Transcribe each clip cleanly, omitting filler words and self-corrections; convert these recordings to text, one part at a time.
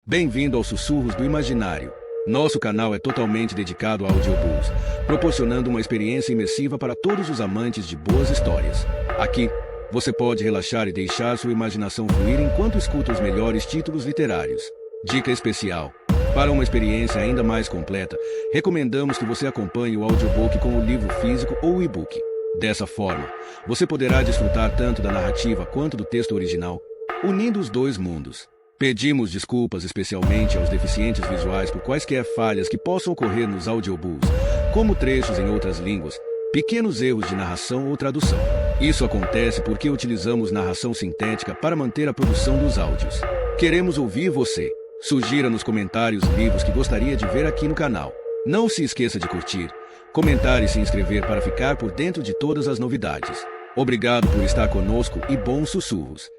Bem-vindo aos Sussurros do Imaginário. Nosso canal é totalmente dedicado a audiobooks, proporcionando uma experiência imersiva para todos os amantes de boas histórias. Aqui, você pode relaxar e deixar sua imaginação fluir enquanto escuta os melhores títulos literários. Dica especial: para uma experiência ainda mais completa, recomendamos que você acompanhe o audiobook com o livro físico ou o e-book. Dessa forma, você poderá desfrutar tanto da narrativa quanto do texto original, unindo os dois mundos. Pedimos desculpas especialmente aos deficientes visuais por quaisquer falhas que possam ocorrer nos audiobooks, como trechos em outras línguas, pequenos erros de narração ou tradução. Isso acontece porque utilizamos narração sintética para manter a produção dos áudios. Queremos ouvir você. Sugira nos comentários livros que gostaria de ver aqui no canal. Não se esqueça de curtir, comentar e se inscrever para ficar por dentro de todas as novidades. Obrigado por estar conosco e bons sussurros.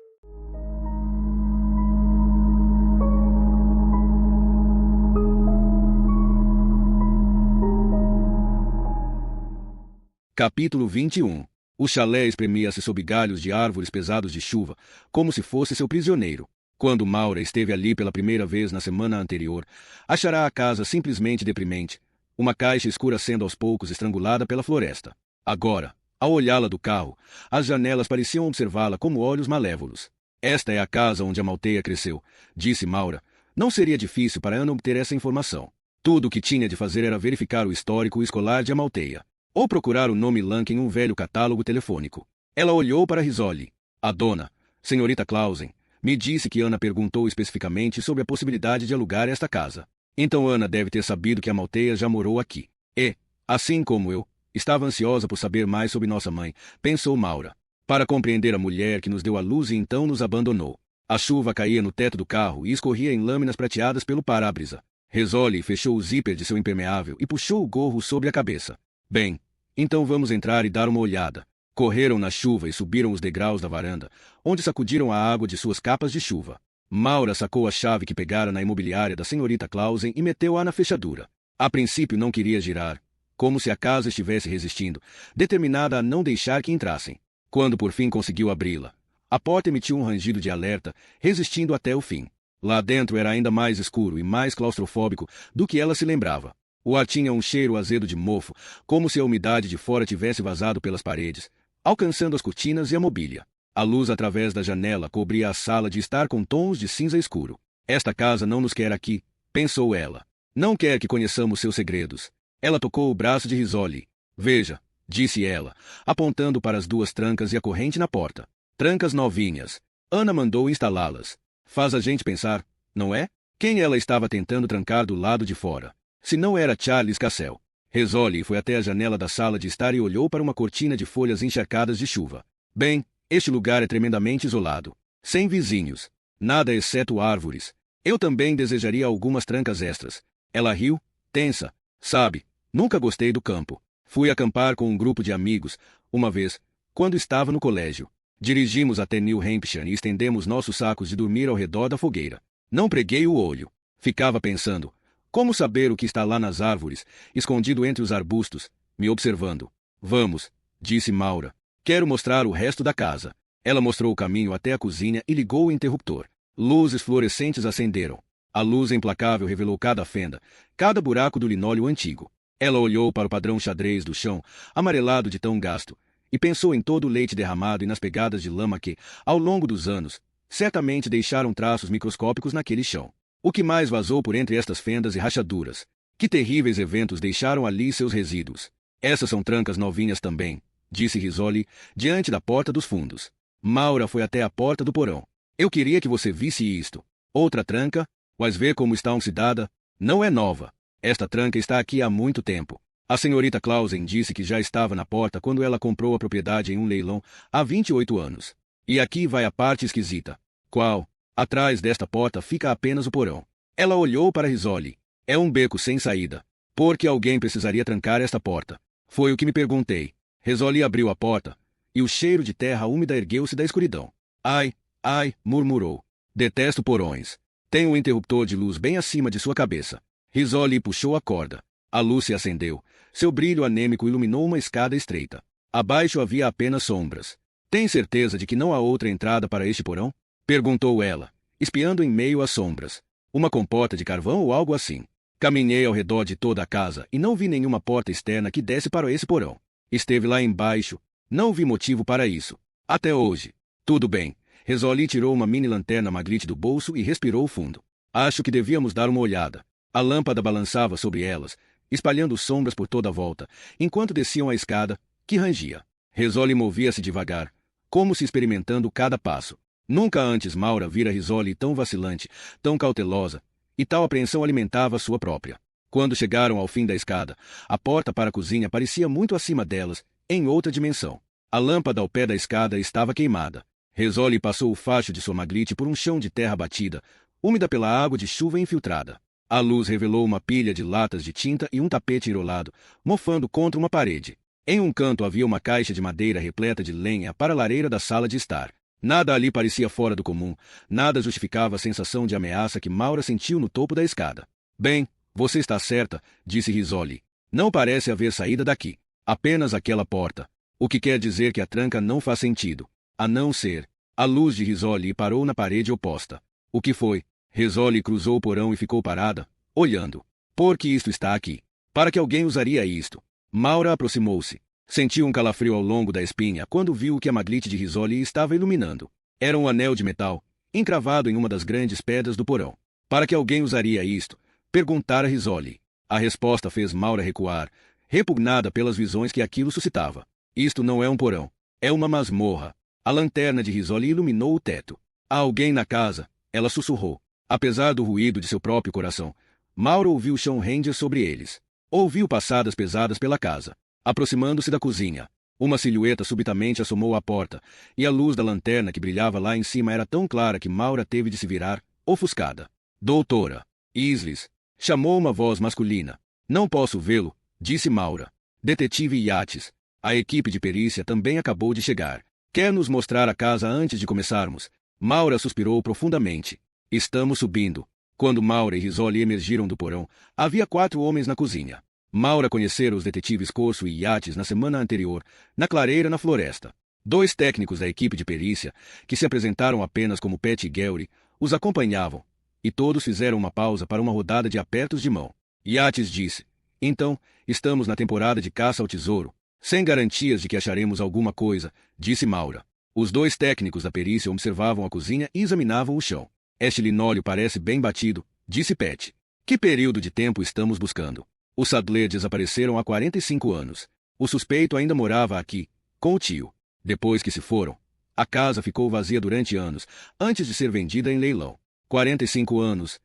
Capítulo 21. O chalé espremia-se sob galhos de árvores pesados de chuva, como se fosse seu prisioneiro. Quando Maura esteve ali pela primeira vez na semana anterior, achará a casa simplesmente deprimente, uma caixa escura sendo aos poucos estrangulada pela floresta. Agora, ao olhá-la do carro, as janelas pareciam observá-la como olhos malévolos. Esta é a casa onde a Malteia cresceu, disse Maura. Não seria difícil para Ana obter essa informação. Tudo o que tinha de fazer era verificar o histórico escolar de Amalteia, ou procurar o nome Lank em um velho catálogo telefônico. Ela olhou para Risoli. A dona, senhorita Clausen, me disse que Ana perguntou especificamente sobre a possibilidade de alugar esta casa. Então Ana deve ter sabido que a Malteia já morou aqui. E, assim como eu, estava ansiosa por saber mais sobre nossa mãe, pensou Maura. Para compreender a mulher que nos deu à luz e então nos abandonou. A chuva caía no teto do carro e escorria em lâminas prateadas pelo para-brisa. Risoli fechou o zíper de seu impermeável e puxou o gorro sobre a cabeça. Bem, então vamos entrar e dar uma olhada. Correram na chuva e subiram os degraus da varanda, onde sacudiram a água de suas capas de chuva. Maura sacou a chave que pegara na imobiliária da senhorita Clausen e meteu-a na fechadura. A princípio não queria girar, como se a casa estivesse resistindo, determinada a não deixar que entrassem. Quando por fim conseguiu abri-la, a porta emitiu um rangido de alerta, resistindo até o fim. Lá dentro era ainda mais escuro e mais claustrofóbico do que ela se lembrava. O ar tinha um cheiro azedo de mofo, como se a umidade de fora tivesse vazado pelas paredes, alcançando as cortinas e a mobília. A luz através da janela cobria a sala de estar com tons de cinza escuro. Esta casa não nos quer aqui, pensou ela. Não quer que conheçamos seus segredos. Ela tocou o braço de Risoli. Veja, disse ela, apontando para as duas trancas e a corrente na porta. Trancas novinhas. Ana mandou instalá-las. Faz a gente pensar, não é? Quem ela estava tentando trancar do lado de fora? Se não era Charles Cassel. Risoli foi até a janela da sala de estar e olhou para uma cortina de folhas encharcadas de chuva. Bem, este lugar é tremendamente isolado. Sem vizinhos. Nada exceto árvores. Eu também desejaria algumas trancas extras. Ela riu, tensa. Sabe, nunca gostei do campo. Fui acampar com um grupo de amigos, uma vez, quando estava no colégio. Dirigimos até New Hampshire e estendemos nossos sacos de dormir ao redor da fogueira. Não preguei o olho. Ficava pensando. Como saber o que está lá nas árvores, escondido entre os arbustos, me observando? Vamos, disse Maura. Quero mostrar o resto da casa. Ela mostrou o caminho até a cozinha e ligou o interruptor. Luzes fluorescentes acenderam. A luz implacável revelou cada fenda, cada buraco do linóleo antigo. Ela olhou para o padrão xadrez do chão, amarelado de tão gasto, e pensou em todo o leite derramado e nas pegadas de lama que, ao longo dos anos, certamente deixaram traços microscópicos naquele chão. O que mais vazou por entre estas fendas e rachaduras? Que terríveis eventos deixaram ali seus resíduos? Essas são trancas novinhas também, disse Risoli, diante da porta dos fundos. Maura foi até a porta do porão. Eu queria que você visse isto. Outra tranca, mas ver como está oxidada, não é nova. Esta tranca está aqui há muito tempo. A senhorita Clausen disse que já estava na porta quando ela comprou a propriedade em um leilão há 28 anos. E aqui vai a parte esquisita. Qual? Atrás desta porta fica apenas o porão. Ela olhou para Risoli. É um beco sem saída. Por que alguém precisaria trancar esta porta? Foi o que me perguntei. Risoli abriu a porta, e o cheiro de terra úmida ergueu-se da escuridão. Ai, ai, murmurou. Detesto porões. Tem um interruptor de luz bem acima de sua cabeça. Risoli puxou a corda. A luz se acendeu. Seu brilho anêmico iluminou uma escada estreita. Abaixo havia apenas sombras. Tem certeza de que não há outra entrada para este porão? Perguntou ela, espiando em meio às sombras. Uma comporta de carvão ou algo assim. Caminhei ao redor de toda a casa e não vi nenhuma porta externa que desse para esse porão. Esteve lá embaixo. Não vi motivo para isso. Até hoje. Tudo bem. Rizzoli tirou uma mini lanterna Magritte do bolso e respirou fundo. Acho que devíamos dar uma olhada. A lâmpada balançava sobre elas, espalhando sombras por toda a volta, enquanto desciam a escada, que rangia. Rizzoli movia-se devagar, como se experimentando cada passo. Nunca antes Maura vira Rizzoli tão vacilante, tão cautelosa, e tal apreensão alimentava sua própria. Quando chegaram ao fim da escada, a porta para a cozinha parecia muito acima delas, em outra dimensão. A lâmpada ao pé da escada estava queimada. Rizzoli passou o facho de sua Magritte por um chão de terra batida, úmida pela água de chuva infiltrada. A luz revelou uma pilha de latas de tinta e um tapete enrolado, mofando contra uma parede. Em um canto havia uma caixa de madeira repleta de lenha para a lareira da sala de estar. Nada ali parecia fora do comum, nada justificava a sensação de ameaça que Maura sentiu no topo da escada. Bem, você está certa, disse Rizzoli. Não parece haver saída daqui. Apenas aquela porta. O que quer dizer que a tranca não faz sentido. A não ser. A luz de Rizzoli parou na parede oposta. O que foi? Rizzoli cruzou o porão e ficou parada, olhando. Por que isto está aqui? Para que alguém usaria isto? Maura aproximou-se. Sentiu um calafrio ao longo da espinha quando viu o que a Magritte de Rizzoli estava iluminando. Era um anel de metal, encravado em uma das grandes pedras do porão. Para que alguém usaria isto? Perguntara Rizzoli. A resposta fez Maura recuar, repugnada pelas visões que aquilo suscitava. Isto não é um porão. É uma masmorra. A lanterna de Rizzoli iluminou o teto. Há alguém na casa, ela sussurrou. Apesar do ruído de seu próprio coração, Maura ouviu o chão render sobre eles. Ouviu passadas pesadas pela casa. Aproximando-se da cozinha, uma silhueta subitamente assomou à porta, e a luz da lanterna que brilhava lá em cima era tão clara que Maura teve de se virar, ofuscada. Doutora! Islis! Chamou uma voz masculina. Não posso vê-lo, disse Maura. Detetive Yates. A equipe de perícia também acabou de chegar. Quer nos mostrar a casa antes de começarmos? Maura suspirou profundamente. Estamos subindo. Quando Maura e Rizzoli emergiram do porão, havia 4 homens na cozinha. Maura conhecera os detetives Corso e Yates na semana anterior, na clareira na floresta. 2 técnicos da equipe de perícia, que se apresentaram apenas como Pat e Gary, os acompanhavam, e todos fizeram uma pausa para uma rodada de apertos de mão. Yates disse, então, estamos na temporada de caça ao tesouro. Sem garantias de que acharemos alguma coisa, disse Maura. Os 2 técnicos da perícia observavam a cozinha e examinavam o chão. Este linóleo parece bem batido, disse Pat. Que período de tempo estamos buscando? Os Sadler desapareceram há 45 anos. O suspeito ainda morava aqui, com o tio. Depois que se foram, a casa ficou vazia durante anos, antes de ser vendida em leilão. 45 anos.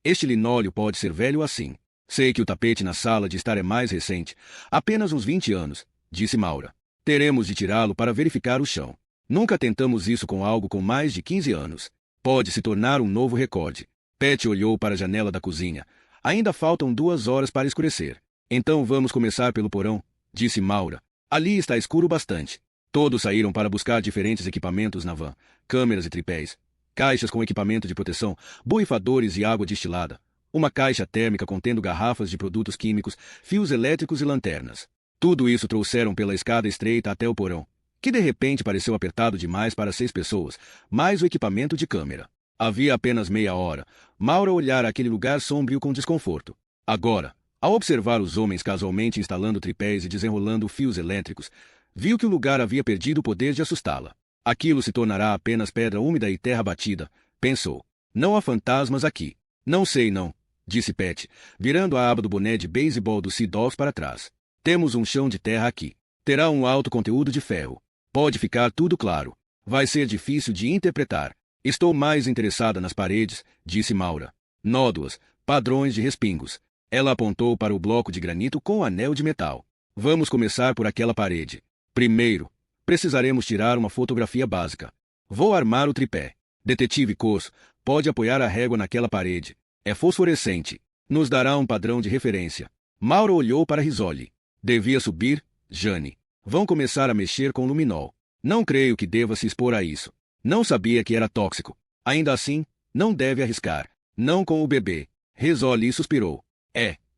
Este linóleo pode ser velho assim. Sei que o tapete na sala de estar é mais recente, apenas uns 20 anos, disse Maura. Teremos de tirá-lo para verificar o chão. Nunca tentamos isso com algo com mais de 15 anos. Pode se tornar um novo recorde. Pat olhou para a janela da cozinha. Ainda faltam 2 horas para escurecer. Então vamos começar pelo porão, disse Maura. Ali está escuro bastante. Todos saíram para buscar diferentes equipamentos na van, câmeras e tripés, caixas com equipamento de proteção, borrifadores e água destilada, uma caixa térmica contendo garrafas de produtos químicos, fios elétricos e lanternas. Tudo isso trouxeram pela escada estreita até o porão, que de repente pareceu apertado demais para 6 pessoas, mais o equipamento de câmera. Havia apenas meia hora. Maura olhara aquele lugar sombrio com desconforto. Agora, ao observar os homens casualmente instalando tripés e desenrolando fios elétricos, viu que o lugar havia perdido o poder de assustá-la. Aquilo se tornará apenas pedra úmida e terra batida, pensou. Não há fantasmas aqui. Não sei não, disse Pat, virando a aba do boné de beisebol do Sea Dogs para trás. Temos um chão de terra aqui. Terá um alto conteúdo de ferro. Pode ficar tudo claro. Vai ser difícil de interpretar. Estou mais interessada nas paredes, disse Maura. Nódoas, padrões de respingos. Ela apontou para o bloco de granito com o anel de metal. Vamos começar por aquela parede. Primeiro, precisaremos tirar uma fotografia básica. Vou armar o tripé. Detetive Corso, pode apoiar a régua naquela parede. É fosforescente. Nos dará um padrão de referência. Maura olhou para Rizzoli. Devia subir, Jane. Vão começar a mexer com luminol. Não creio que deva se expor a isso. Não sabia que era tóxico. Ainda assim, não deve arriscar. Não com o bebê. Rizzoli suspirou.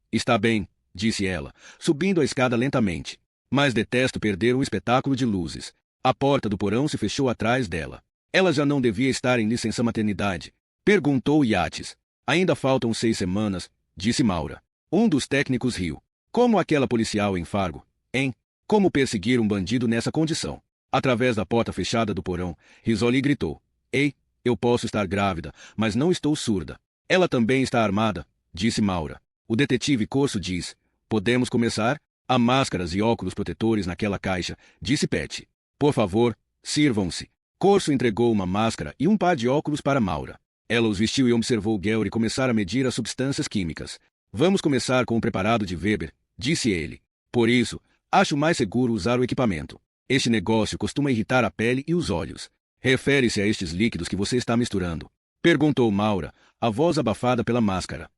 Está bem, disse ela, subindo a escada lentamente. Mas detesto perder um espetáculo de luzes. A porta do porão se fechou atrás dela. Ela já não devia estar em licença maternidade. Perguntou Yates. Ainda faltam 6 semanas, disse Maura. Um dos técnicos riu. Como aquela policial em Fargo, hein? Como perseguir um bandido nessa condição? Através da porta fechada do porão, Risoli gritou. Ei, eu posso estar grávida, mas não estou surda. Ela também está armada, disse Maura. O detetive Corso diz. Podemos começar? Há máscaras e óculos protetores naquela caixa, disse Pat. Por favor, sirvam-se. Corso entregou uma máscara e um par de óculos para Maura. Ela os vestiu e observou Gary começar a medir as substâncias químicas. Vamos começar com o preparado de Weber, disse ele. Por isso, acho mais seguro usar o equipamento. Este negócio costuma irritar a pele e os olhos. Refere-se a estes líquidos que você está misturando? Perguntou Maura, a voz abafada pela máscara.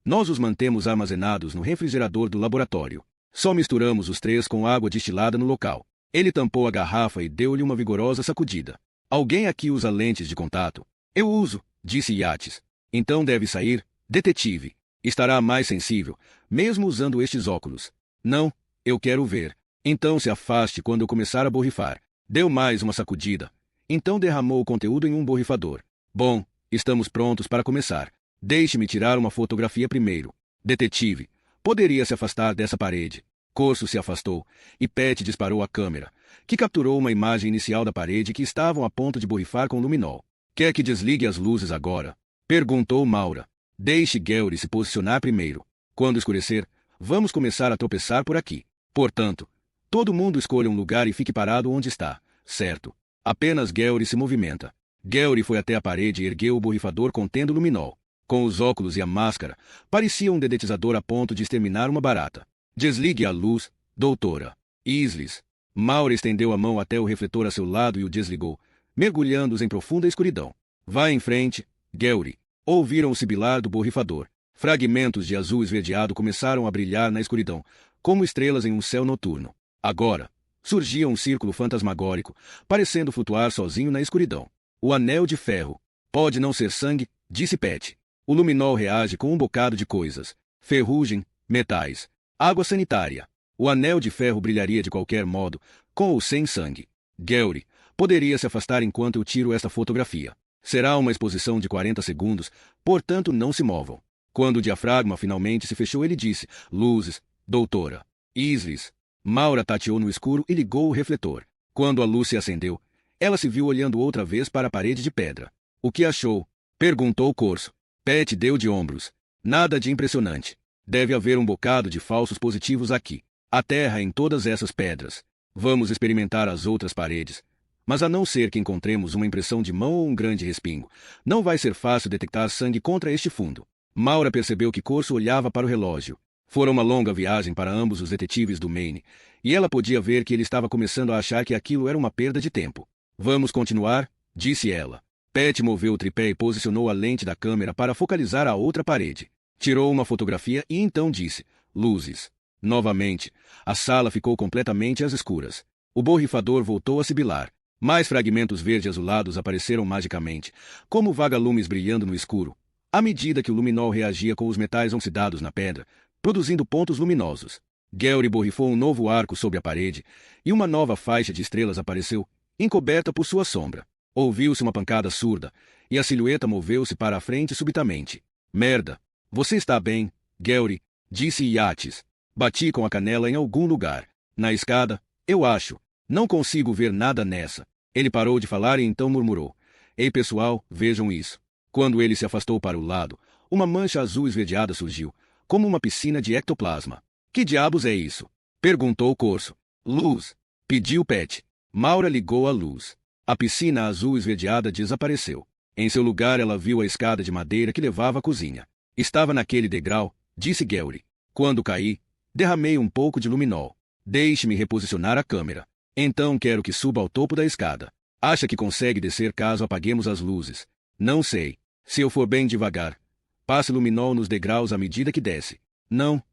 Nós os mantemos armazenados no refrigerador do laboratório. Só misturamos os 3 com água destilada no local. Ele tampou a garrafa e deu-lhe uma vigorosa sacudida. Alguém aqui usa lentes de contato? Eu uso, disse Yates. Então deve sair, detetive. Estará mais sensível, mesmo usando estes óculos. Não, eu quero ver. Então se afaste quando eu começar a borrifar. Deu mais uma sacudida. Então derramou o conteúdo em um borrifador. Bom, estamos prontos para começar. Deixe-me tirar uma fotografia primeiro. Detetive, poderia se afastar dessa parede. Corso se afastou, e Pat disparou a câmera, que capturou uma imagem inicial da parede que estavam a ponto de borrifar com luminol. Quer que desligue as luzes agora? Perguntou Maura. Deixe Gary se posicionar primeiro. Quando escurecer, vamos começar a tropeçar por aqui. Portanto, todo mundo escolha um lugar e fique parado onde está, certo? Apenas Gary se movimenta. Gary foi até a parede e ergueu o borrifador contendo luminol. Com os óculos e a máscara, parecia um dedetizador a ponto de exterminar uma barata. Desligue a luz, doutora. Isles. Maura estendeu a mão até o refletor a seu lado e o desligou, mergulhando-os em profunda escuridão. Vá em frente, Gary. Ouviram o sibilar do borrifador. Fragmentos de azul esverdeado começaram a brilhar na escuridão, como estrelas em um céu noturno. Agora, surgia um círculo fantasmagórico, parecendo flutuar sozinho na escuridão. O anel de ferro. Pode não ser sangue, disse Pat. O luminol reage com um bocado de coisas. Ferrugem, metais, água sanitária. O anel de ferro brilharia de qualquer modo, com ou sem sangue. Gary, poderia se afastar enquanto eu tiro esta fotografia. Será uma exposição de 40 segundos, portanto não se movam. Quando o diafragma finalmente se fechou, ele disse, luzes, doutora. Isles. Maura tateou no escuro e ligou o refletor. Quando a luz se acendeu, ela se viu olhando outra vez para a parede de pedra. O que achou? Perguntou Corso. Pat deu de ombros. Nada de impressionante. Deve haver um bocado de falsos positivos aqui. A terra em todas essas pedras. Vamos experimentar as outras paredes. Mas a não ser que encontremos uma impressão de mão ou um grande respingo, não vai ser fácil detectar sangue contra este fundo. Maura percebeu que Corso olhava para o relógio. Fora uma longa viagem para ambos os detetives do Maine, e ela podia ver que ele estava começando a achar que aquilo era uma perda de tempo. Vamos continuar, disse ela. Pat moveu o tripé e posicionou a lente da câmera para focalizar a outra parede. Tirou uma fotografia e então disse, luzes. Novamente, a sala ficou completamente às escuras. O borrifador voltou a sibilar. Mais fragmentos verde-azulados apareceram magicamente, como vagalumes brilhando no escuro, à medida que o luminol reagia com os metais oxidados na pedra, produzindo pontos luminosos. Gary borrifou um novo arco sobre a parede, e uma nova faixa de estrelas apareceu, encoberta por sua sombra. Ouviu-se uma pancada surda, e a silhueta moveu-se para a frente subitamente. Merda! Você está bem, Gary, disse Yates. Bati com a canela em algum lugar. Na escada, eu acho. Não consigo ver nada nessa. Ele parou de falar e então murmurou. Ei pessoal, vejam isso. Quando ele se afastou para o lado, uma mancha azul esverdeada surgiu, como uma piscina de ectoplasma. Que diabos é isso? Perguntou Corso. Luz. Pediu Pat. Maura ligou a luz. A piscina azul esverdeada desapareceu. Em seu lugar ela viu a escada de madeira que levava à cozinha. Estava naquele degrau, disse Gary. Quando caí, derramei um pouco de luminol. Deixe-me reposicionar a câmera. Então quero que suba ao topo da escada. Acha que consegue descer caso apaguemos as luzes? Não sei. Se eu for bem devagar. Passe luminol nos degraus à medida que desce. Não.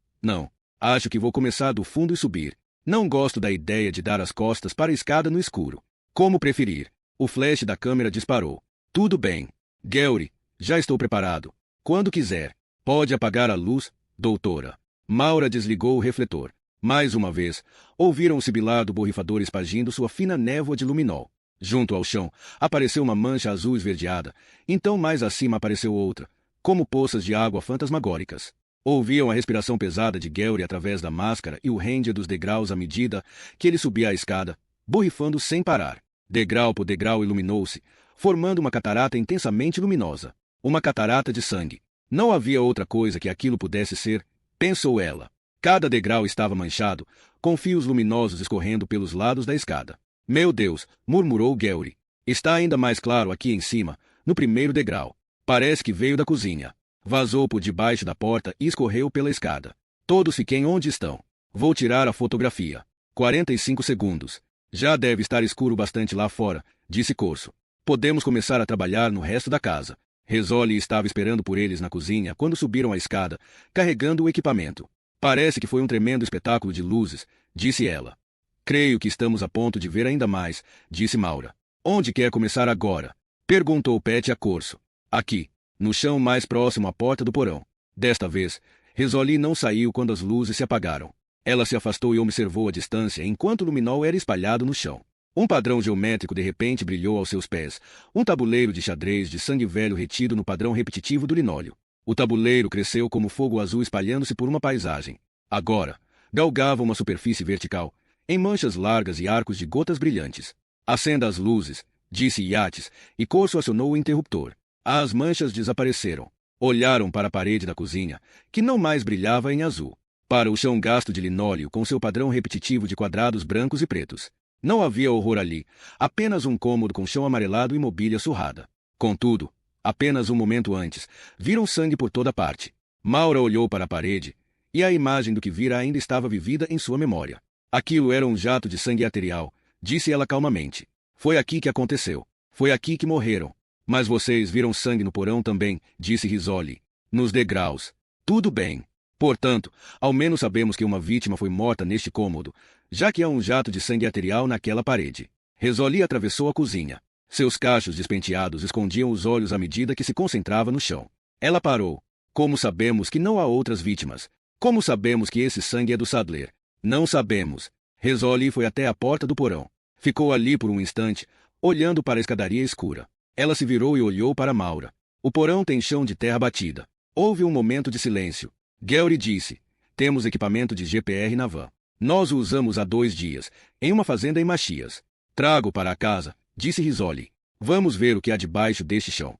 Acho que vou começar do fundo e subir. Não gosto da ideia de dar as costas para a escada no escuro. Como preferir. O flash da câmera disparou. Tudo bem. Gary, já estou preparado. Quando quiser. Pode apagar a luz, doutora. Maura desligou o refletor. Mais uma vez, ouviram o sibilar do borrifador espargindo sua fina névoa de luminol. Junto ao chão, apareceu uma mancha azul esverdeada. Então mais acima apareceu outra, como poças de água fantasmagóricas. Ouviam a respiração pesada de Gary através da máscara e o ranger dos degraus à medida que ele subia a escada, borrifando sem parar. Degrau por degrau iluminou-se, formando uma catarata intensamente luminosa. Uma catarata de sangue. Não havia outra coisa que aquilo pudesse ser, pensou ela. Cada degrau estava manchado, com fios luminosos escorrendo pelos lados da escada. Meu Deus, murmurou Gary. Está ainda mais claro aqui em cima, no primeiro degrau. Parece que veio da cozinha. Vazou por debaixo da porta e escorreu pela escada. Todos fiquem onde estão. Vou tirar a fotografia. 45 segundos. Já deve estar escuro bastante lá fora, disse Corso. Podemos começar a trabalhar no resto da casa. Rizzoli estava esperando por eles na cozinha quando subiram a escada, carregando o equipamento. Parece que foi um tremendo espetáculo de luzes, disse ela. Creio que estamos a ponto de ver ainda mais, disse Maura. Onde quer começar agora? Perguntou Pet a Corso. Aqui, no chão mais próximo à porta do porão. Desta vez, Rizzoli não saiu quando as luzes se apagaram. Ela se afastou e observou a distância enquanto o luminol era espalhado no chão. Um padrão geométrico de repente brilhou aos seus pés, um tabuleiro de xadrez de sangue velho retido no padrão repetitivo do linóleo. O tabuleiro cresceu como fogo azul espalhando-se por uma paisagem. Agora, galgava uma superfície vertical, em manchas largas e arcos de gotas brilhantes. Acenda as luzes, disse Yates, e Corso acionou o interruptor. As manchas desapareceram. Olharam para a parede da cozinha, que não mais brilhava em azul, para o chão gasto de linóleo com seu padrão repetitivo de quadrados brancos e pretos. Não havia horror ali, apenas um cômodo com chão amarelado e mobília surrada. Contudo, apenas um momento antes, viram sangue por toda parte. Maura olhou para a parede, e a imagem do que vira ainda estava vivida em sua memória. Aquilo era um jato de sangue arterial, disse ela calmamente. Foi aqui que aconteceu. Foi aqui que morreram. Mas vocês viram sangue no porão também, disse Rizzoli. Nos degraus. Tudo bem. Portanto, ao menos sabemos que uma vítima foi morta neste cômodo, já que há um jato de sangue arterial naquela parede. Rizzoli atravessou a cozinha. Seus cachos despenteados escondiam os olhos à medida que se concentrava no chão. Ela parou. Como sabemos que não há outras vítimas? Como sabemos que esse sangue é do Sadler? Não sabemos. Rizzoli foi até a porta do porão. Ficou ali por um instante, olhando para a escadaria escura. Ela se virou e olhou para Maura. O porão tem chão de terra batida. Houve um momento de silêncio. Gary disse, temos equipamento de GPR na van. Nós o usamos há 2 dias, em uma fazenda em Machias. Trago para a casa, disse Rizzoli. Vamos ver o que há debaixo deste chão.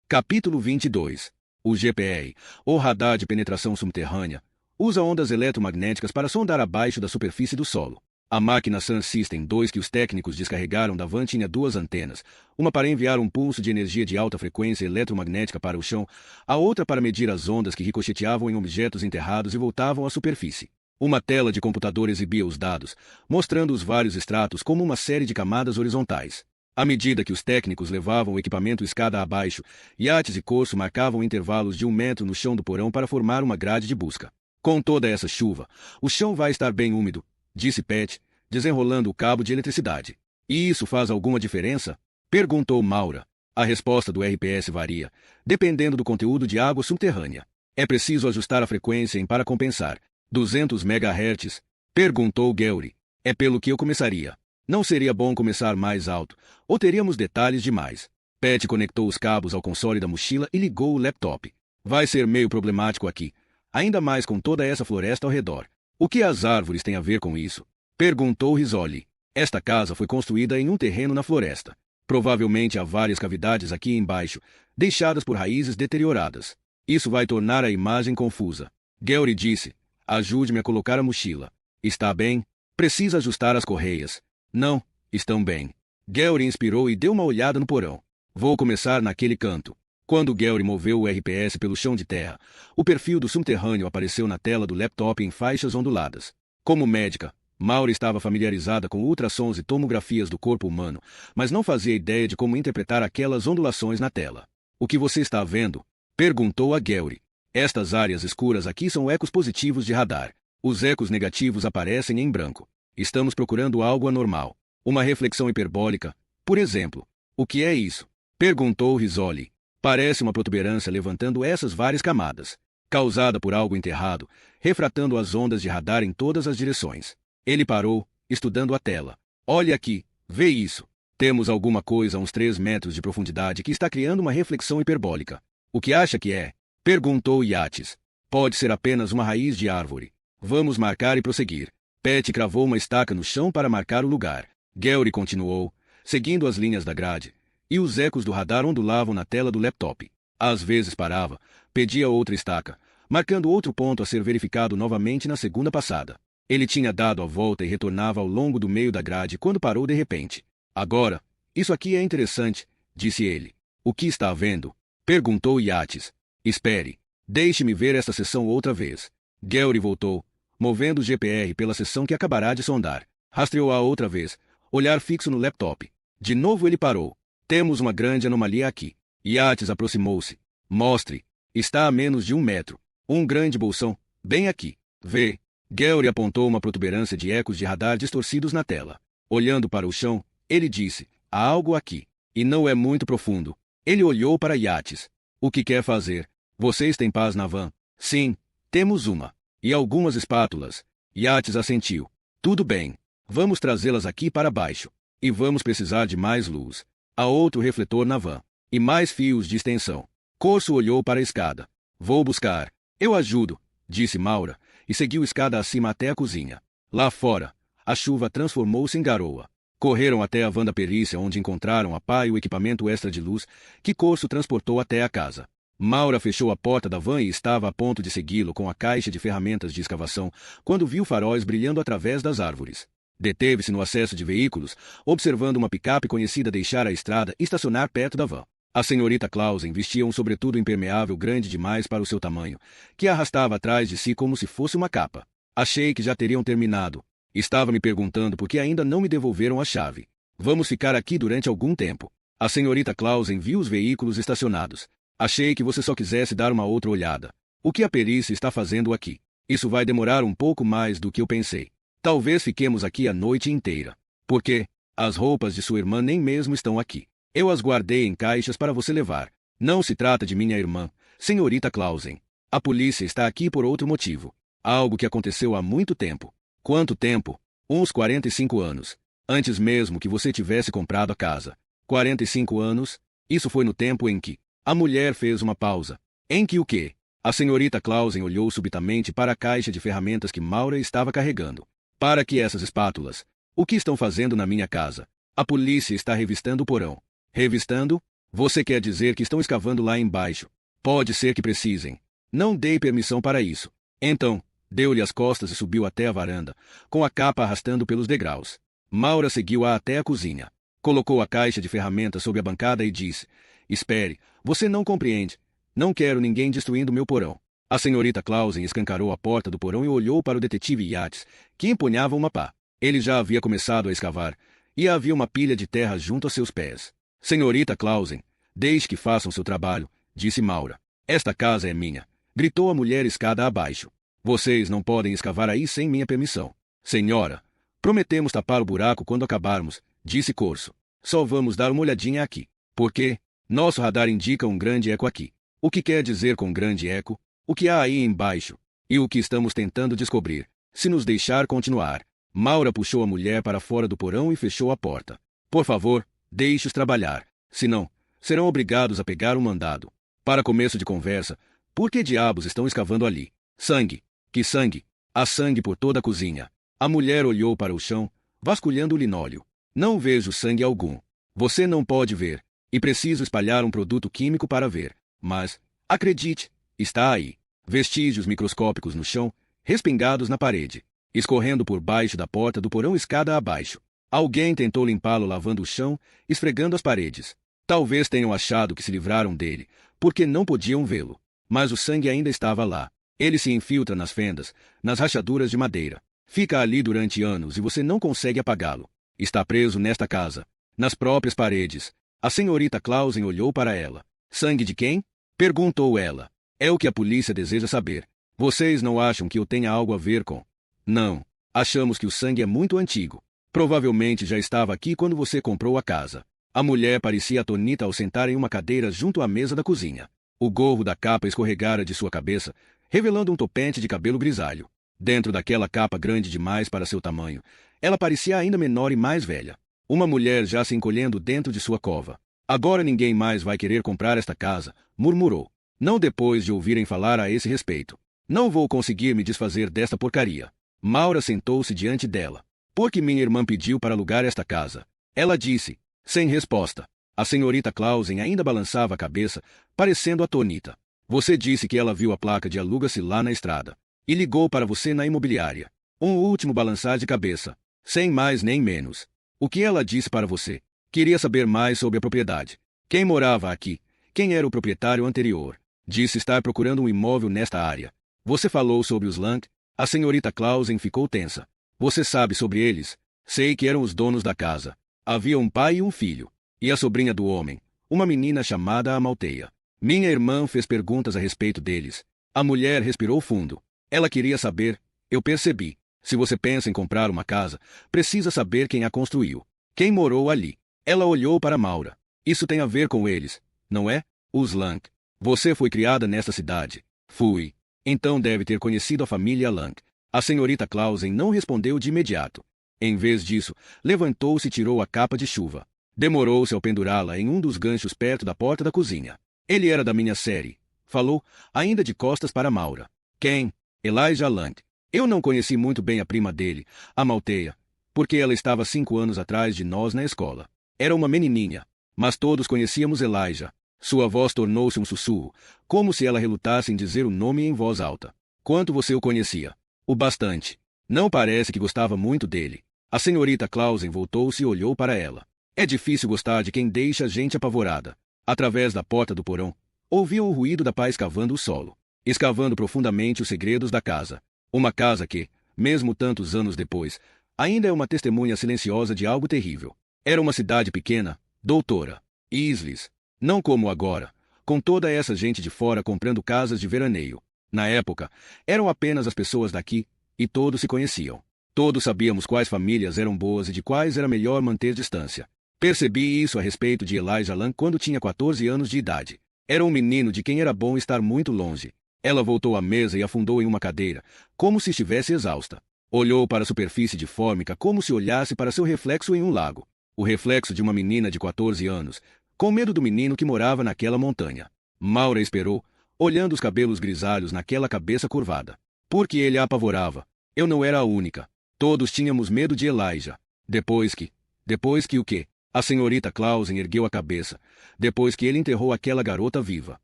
Capítulo 22. O GPR, ou radar de penetração subterrânea, usa ondas eletromagnéticas para sondar abaixo da superfície do solo. A máquina Sun System 2 que os técnicos descarregaram da van tinha 2 antenas, uma para enviar um pulso de energia de alta frequência eletromagnética para o chão, a outra para medir as ondas que ricocheteavam em objetos enterrados e voltavam à superfície. Uma tela de computador exibia os dados, mostrando os vários estratos como uma série de camadas horizontais. À medida que os técnicos levavam o equipamento escada abaixo, Yates e Corso marcavam intervalos de 1 metro no chão do porão para formar uma grade de busca. Com toda essa chuva, o chão vai estar bem úmido, disse Pet, desenrolando o cabo de eletricidade. E isso faz alguma diferença? Perguntou Maura. A resposta do RPS varia, dependendo do conteúdo de água subterrânea. É preciso ajustar a frequência em para compensar. 200 MHz? Perguntou Gary. É pelo que eu começaria. Não seria bom começar mais alto, ou teríamos detalhes demais. Pet conectou os cabos ao console da mochila e ligou o laptop. Vai ser meio problemático aqui, ainda mais com toda essa floresta ao redor. O que as árvores têm a ver com isso? Perguntou Rizzoli. Esta casa foi construída em um terreno na floresta. Provavelmente há várias cavidades aqui embaixo, deixadas por raízes deterioradas. Isso vai tornar a imagem confusa. Gary disse, ajude-me a colocar a mochila. Está bem? Precisa ajustar as correias. Não, estão bem. Gary inspirou e deu uma olhada no porão. Vou começar naquele canto. Quando Gary moveu o RPS pelo chão de terra, o perfil do subterrâneo apareceu na tela do laptop em faixas onduladas. Como médica, Maura estava familiarizada com ultrassons e tomografias do corpo humano, mas não fazia ideia de como interpretar aquelas ondulações na tela. O que você está vendo? Perguntou a Gary. Estas áreas escuras aqui são ecos positivos de radar. Os ecos negativos aparecem em branco. Estamos procurando algo anormal. Uma reflexão hiperbólica, por exemplo. O que é isso? Perguntou Rizzoli. Parece uma protuberância levantando essas várias camadas. causada por algo enterrado, refratando as ondas de radar em todas as direções. Ele parou, estudando a tela. Olhe aqui, vê isso. Temos alguma coisa a uns 3 metros de profundidade que está criando uma reflexão hiperbólica. O que acha que é? Perguntou Yates. Pode ser apenas uma raiz de árvore. Vamos marcar e prosseguir. Pat cravou uma estaca no chão para marcar o lugar. Gary continuou, seguindo as linhas da grade, e os ecos do radar ondulavam na tela do laptop. Às vezes parava, pedia outra estaca, marcando outro ponto a ser verificado novamente na segunda passada. Ele tinha dado a volta e retornava ao longo do meio da grade quando parou de repente. Agora, isso aqui é interessante, disse ele. O que está vendo? Perguntou Yates. Espere. Deixe-me ver essa seção outra vez. Gary voltou, movendo o GPR pela seção que acabará de sondar. Rastreou-a outra vez, olhar fixo no laptop. De novo ele parou. Temos uma grande anomalia aqui. Yates aproximou-se. Mostre. Está a menos de 1 metro. Um grande bolsão, bem aqui. Vê. Gary apontou uma protuberância de ecos de radar distorcidos na tela. Olhando para o chão, ele disse, há algo aqui. E não é muito profundo. Ele olhou para Yates. O que quer fazer? Vocês têm pás na van? Sim, temos uma. E algumas espátulas. Yates assentiu. Tudo bem. Vamos trazê-las aqui para baixo. E vamos precisar de mais luz. Há outro refletor na van. E mais fios de extensão. Corso olhou para a escada. Vou buscar. Eu ajudo, disse Maura, e seguiu escada acima até a cozinha. Lá fora, a chuva transformou-se em garoa. Correram até a van da perícia onde encontraram a pá e o equipamento extra de luz que Corso transportou até a casa. Maura fechou a porta da van e estava a ponto de segui-lo com a caixa de ferramentas de escavação quando viu faróis brilhando através das árvores. Deteve-se no acesso de veículos, observando uma picape conhecida deixar a estrada e estacionar perto da van. A senhorita Clausen vestia um sobretudo impermeável grande demais para o seu tamanho, que a arrastava atrás de si como se fosse uma capa. Achei que já teriam terminado. Estava me perguntando por que ainda não me devolveram a chave. Vamos ficar aqui durante algum tempo. A senhorita Clausen viu os veículos estacionados. Achei que você só quisesse dar uma outra olhada. O que a perícia está fazendo aqui? Isso vai demorar um pouco mais do que eu pensei. Talvez fiquemos aqui a noite inteira. Por quê? As roupas de sua irmã nem mesmo estão aqui. Eu as guardei em caixas para você levar. Não se trata de minha irmã, senhorita Clausen. A polícia está aqui por outro motivo. Algo que aconteceu há muito tempo. Quanto tempo? Uns 45 anos. Antes mesmo que você tivesse comprado a casa. 45 anos? Isso foi no tempo em que... A mulher fez uma pausa. Em que o quê? A senhorita Clausen olhou subitamente para a caixa de ferramentas que Maura estava carregando. Para que essas espátulas? O que estão fazendo na minha casa? A polícia está revistando o porão. Revistando? Você quer dizer que estão escavando lá embaixo? Pode ser que precisem. Não dei permissão para isso. Então, deu-lhe as costas e subiu até a varanda, com a capa arrastando pelos degraus. Maura seguiu-a até a cozinha. Colocou a caixa de ferramentas sobre a bancada e disse, espere, você não compreende. Não quero ninguém destruindo meu porão. A senhorita Clausen escancarou a porta do porão e olhou para o detetive Yates, que empunhava uma pá. Ele já havia começado a escavar, e havia uma pilha de terra junto a seus pés. Senhorita Clausen, deixe que façam seu trabalho, disse Maura. Esta casa é minha, gritou a mulher escada abaixo. Vocês não podem escavar aí sem minha permissão. Senhora, prometemos tapar o buraco quando acabarmos, disse Corso. Só vamos dar uma olhadinha aqui. Por quê? Nosso radar indica um grande eco aqui. O que quer dizer com grande eco? O que há aí embaixo? E o que estamos tentando descobrir? Se nos deixar continuar. Maura puxou a mulher para fora do porão e fechou a porta. Por favor, deixe-os trabalhar. Senão, serão obrigados a pegar um mandado. Para começo de conversa, por que diabos estão escavando ali? Sangue. Que sangue? Há sangue por toda a cozinha. A mulher olhou para o chão, vasculhando o linóleo. Não vejo sangue algum. Você não pode ver. E preciso espalhar um produto químico para ver. Mas, acredite, está aí. Vestígios microscópicos no chão, respingados na parede, escorrendo por baixo da porta do porão escada abaixo. Alguém tentou limpá-lo lavando o chão, esfregando as paredes. Talvez tenham achado que se livraram dele, porque não podiam vê-lo. Mas o sangue ainda estava lá. Ele se infiltra nas fendas, nas rachaduras de madeira. Fica ali durante anos e você não consegue apagá-lo. Está preso nesta casa, nas próprias paredes. A senhorita Clausen olhou para ela. Sangue de quem? Perguntou ela. É o que a polícia deseja saber. Vocês não acham que eu tenha algo a ver com... Não. Achamos que o sangue é muito antigo. Provavelmente já estava aqui quando você comprou a casa. A mulher parecia atonita ao sentar em uma cadeira junto à mesa da cozinha. O gorro da capa escorregara de sua cabeça, revelando um topete de cabelo grisalho. Dentro daquela capa grande demais para seu tamanho, ela parecia ainda menor e mais velha. Uma mulher já se encolhendo dentro de sua cova. Agora ninguém mais vai querer comprar esta casa, murmurou. Não depois de ouvirem falar a esse respeito. Não vou conseguir me desfazer desta porcaria. Maura sentou-se diante dela. Porque minha irmã pediu para alugar esta casa. Ela disse, sem resposta. A senhorita Clausen ainda balançava a cabeça, parecendo atônita. Você disse que ela viu a placa de aluga-se lá na estrada. E ligou para você na imobiliária. Um último balançar de cabeça. Sem mais nem menos. O que ela disse para você? Queria saber mais sobre a propriedade. Quem morava aqui? Quem era o proprietário anterior? Disse estar procurando um imóvel nesta área. Você falou sobre os Lang? A senhorita Clausen ficou tensa. Você sabe sobre eles? Sei que eram os donos da casa. Havia um pai e um filho. E a sobrinha do homem, uma menina chamada Amalteia. Minha irmã fez perguntas a respeito deles. A mulher respirou fundo. Ela queria saber. Eu percebi. Se você pensa em comprar uma casa, precisa saber quem a construiu. Quem morou ali. Ela olhou para Maura. Isso tem a ver com eles, não é? Os Lang. Você foi criada nesta cidade. Fui. Então deve ter conhecido a família Lang. A senhorita Clausen não respondeu de imediato. Em vez disso, levantou-se e tirou a capa de chuva. Demorou-se ao pendurá-la em um dos ganchos perto da porta da cozinha. Ele era da minha série. Falou, ainda de costas para Maura. Quem? Elijah Lang. Eu não conheci muito bem a prima dele, Amalteia, porque ela estava 5 anos atrás de nós na escola. Era uma menininha. Mas todos conhecíamos Elijah. Sua voz tornou-se um sussurro, como se ela relutasse em dizer o nome em voz alta. Quanto você o conhecia? O bastante. Não parece que gostava muito dele. A senhorita Clausen voltou-se e olhou para ela. É difícil gostar de quem deixa a gente apavorada. Através da porta do porão, ouviu o ruído da pá escavando o solo. Escavando profundamente os segredos da casa. Uma casa que, mesmo tantos anos depois, ainda é uma testemunha silenciosa de algo terrível. Era uma cidade pequena, doutora. Isles. Não como agora, com toda essa gente de fora comprando casas de veraneio. Na época, eram apenas as pessoas daqui, e todos se conheciam. Todos sabíamos quais famílias eram boas e de quais era melhor manter distância. Percebi isso a respeito de Elijah Lang quando tinha 14 anos de idade. Era um menino de quem era bom estar muito longe. Ela voltou à mesa e afundou em uma cadeira, como se estivesse exausta. Olhou para a superfície de fórmica como se olhasse para seu reflexo em um lago. O reflexo de uma menina de 14 anos, com medo do menino que morava naquela montanha. Maura esperou, olhando os cabelos grisalhos naquela cabeça curvada. Porque ele a apavorava. Eu não era a única. Todos tínhamos medo de Elijah. Depois que o quê? A senhorita Clausen ergueu a cabeça, depois que ele enterrou aquela garota viva.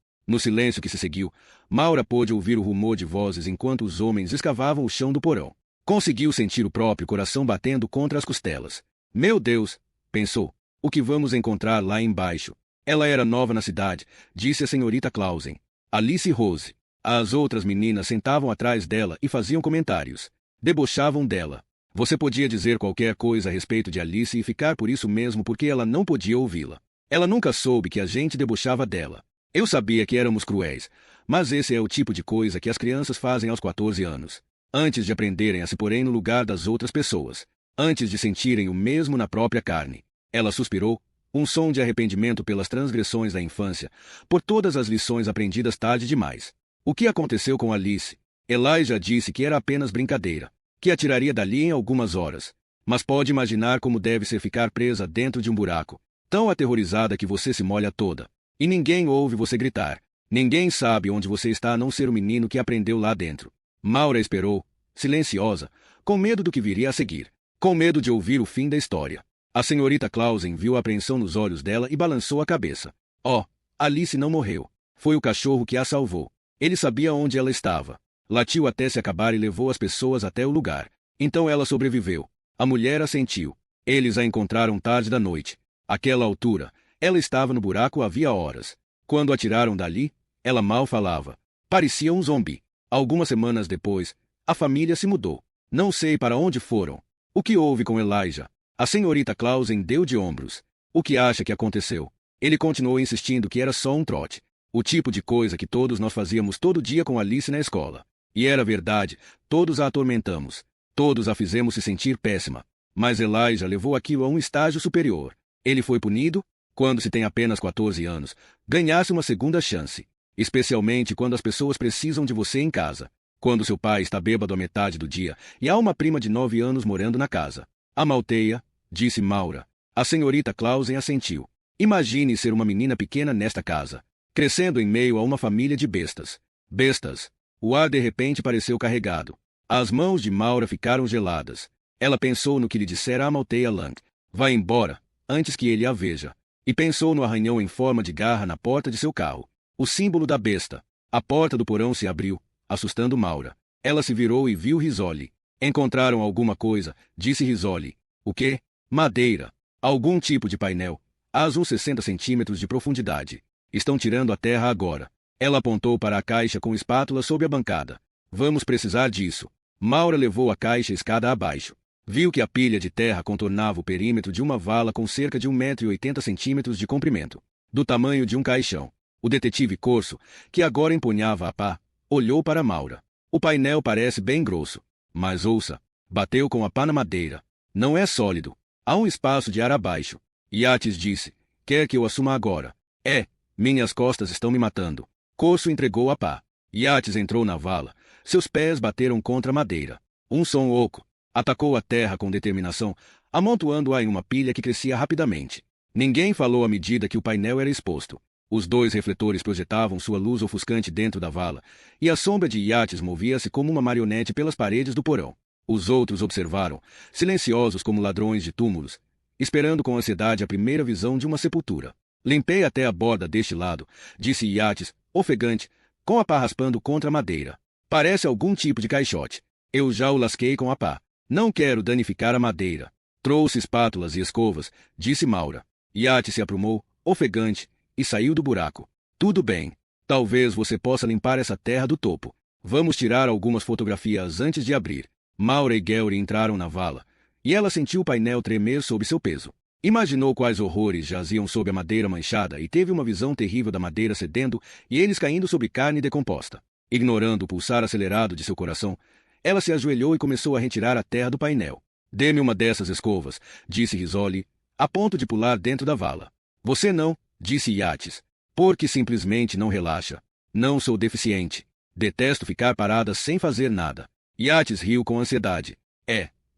No silêncio que se seguiu, Maura pôde ouvir o rumor de vozes enquanto os homens escavavam o chão do porão. Conseguiu sentir o próprio coração batendo contra as costelas. Meu Deus, pensou, o que vamos encontrar lá embaixo? Ela era nova na cidade, disse a senhorita Clausen. Alice e Rose. As outras meninas sentavam atrás dela e faziam comentários. Debochavam dela. Você podia dizer qualquer coisa a respeito de Alice e ficar por isso mesmo porque ela não podia ouvi-la. Ela nunca soube que a gente debochava dela. Eu sabia que éramos cruéis, mas esse é o tipo de coisa que as crianças fazem aos 14 anos. Antes de aprenderem a se porem no lugar das outras pessoas. Antes de sentirem o mesmo na própria carne. Ela suspirou, um som de arrependimento pelas transgressões da infância, por todas as lições aprendidas tarde demais. O que aconteceu com Alice? Elijah disse que era apenas brincadeira, que a tiraria dali em algumas horas. Mas pode imaginar como deve ser ficar presa dentro de um buraco, tão aterrorizada que você se molha toda. E ninguém ouve você gritar. Ninguém sabe onde você está a não ser o menino que aprendeu lá dentro. Maura esperou, silenciosa, com medo do que viria a seguir. Com medo de ouvir o fim da história. A senhorita Clausen viu a apreensão nos olhos dela e balançou a cabeça. Oh, Alice não morreu. Foi o cachorro que a salvou. Ele sabia onde ela estava. Latiu até se acabar e levou as pessoas até o lugar. Então ela sobreviveu. A mulher assentiu. Eles a encontraram tarde da noite. Àquela altura, ela estava no buraco havia horas. Quando a tiraram dali, ela mal falava. Parecia um zombi. Algumas semanas depois, a família se mudou. Não sei para onde foram. O que houve com Elijah? A senhorita Clausen deu de ombros. O que acha que aconteceu? Ele continuou insistindo que era só um trote. O tipo de coisa que todos nós fazíamos todo dia com Alice na escola. E era verdade, todos a atormentamos. Todos a fizemos se sentir péssima. Mas Elijah levou aquilo a um estágio superior. Ele foi punido, quando se tem apenas 14 anos, ganhasse uma segunda chance. especialmente quando as pessoas precisam de você em casa. Quando seu pai está bêbado a metade do dia e há uma prima de 9 anos morando na casa. Amalteia, disse Maura. A senhorita Clausen assentiu. Imagine ser uma menina pequena nesta casa, crescendo em meio a uma família de bestas. Bestas. O ar de repente pareceu carregado. As mãos de Maura ficaram geladas. Ela pensou no que lhe dissera Amalteia Lang. Vá embora, antes que ele a veja. E pensou no arranhão em forma de garra na porta de seu carro. O símbolo da besta. A porta do porão se abriu, assustando Maura. Ela se virou e viu Risoli. Encontraram alguma coisa, disse Risoli. O quê? Madeira. Algum tipo de painel. Às uns 60 centímetros de profundidade. Estão tirando a terra agora. Ela apontou para a caixa com espátula sob a bancada. Vamos precisar disso. Maura levou a caixa escada abaixo. Viu que a pilha de terra contornava o perímetro de uma vala com cerca de 1,80 m de comprimento. Do tamanho de um caixão. O detetive Corso, que agora empunhava a pá, olhou para Maura. O painel parece bem grosso. Mas ouça. Bateu com a pá na madeira. Não é sólido. Há um espaço de ar abaixo. Yates disse. Quer que eu assuma agora? É. Minhas costas estão me matando. Corso entregou a pá. Yates entrou na vala. Seus pés bateram contra a madeira. Um som oco. Atacou a terra com determinação, amontoando-a em uma pilha que crescia rapidamente. Ninguém falou à medida que o painel era exposto. Os 2 refletores projetavam sua luz ofuscante dentro da vala, e a sombra de Yates movia-se como uma marionete pelas paredes do porão. Os outros observaram, silenciosos como ladrões de túmulos, esperando com ansiedade a primeira visão de uma sepultura. Limpei até a borda deste lado, disse Yates, ofegante, com a pá raspando contra a madeira. Parece algum tipo de caixote. Eu já o lasquei com a pá. Não quero danificar a madeira. Trouxe espátulas e escovas, disse Maura. Yates se aprumou, ofegante, e saiu do buraco. Tudo bem. Talvez você possa limpar essa terra do topo. Vamos tirar algumas fotografias antes de abrir. Maura e Gary entraram na vala, e ela sentiu o painel tremer sob seu peso. Imaginou quais horrores jaziam sob a madeira manchada e teve uma visão terrível da madeira cedendo e eles caindo sobre carne decomposta. Ignorando o pulsar acelerado de seu coração, ela se ajoelhou e começou a retirar a terra do painel. Dê-me uma dessas escovas, disse Risoli, a ponto de pular dentro da vala. Você não, disse Yates, porque simplesmente não relaxa. Não sou deficiente. Detesto ficar parada sem fazer nada. Yates riu com ansiedade.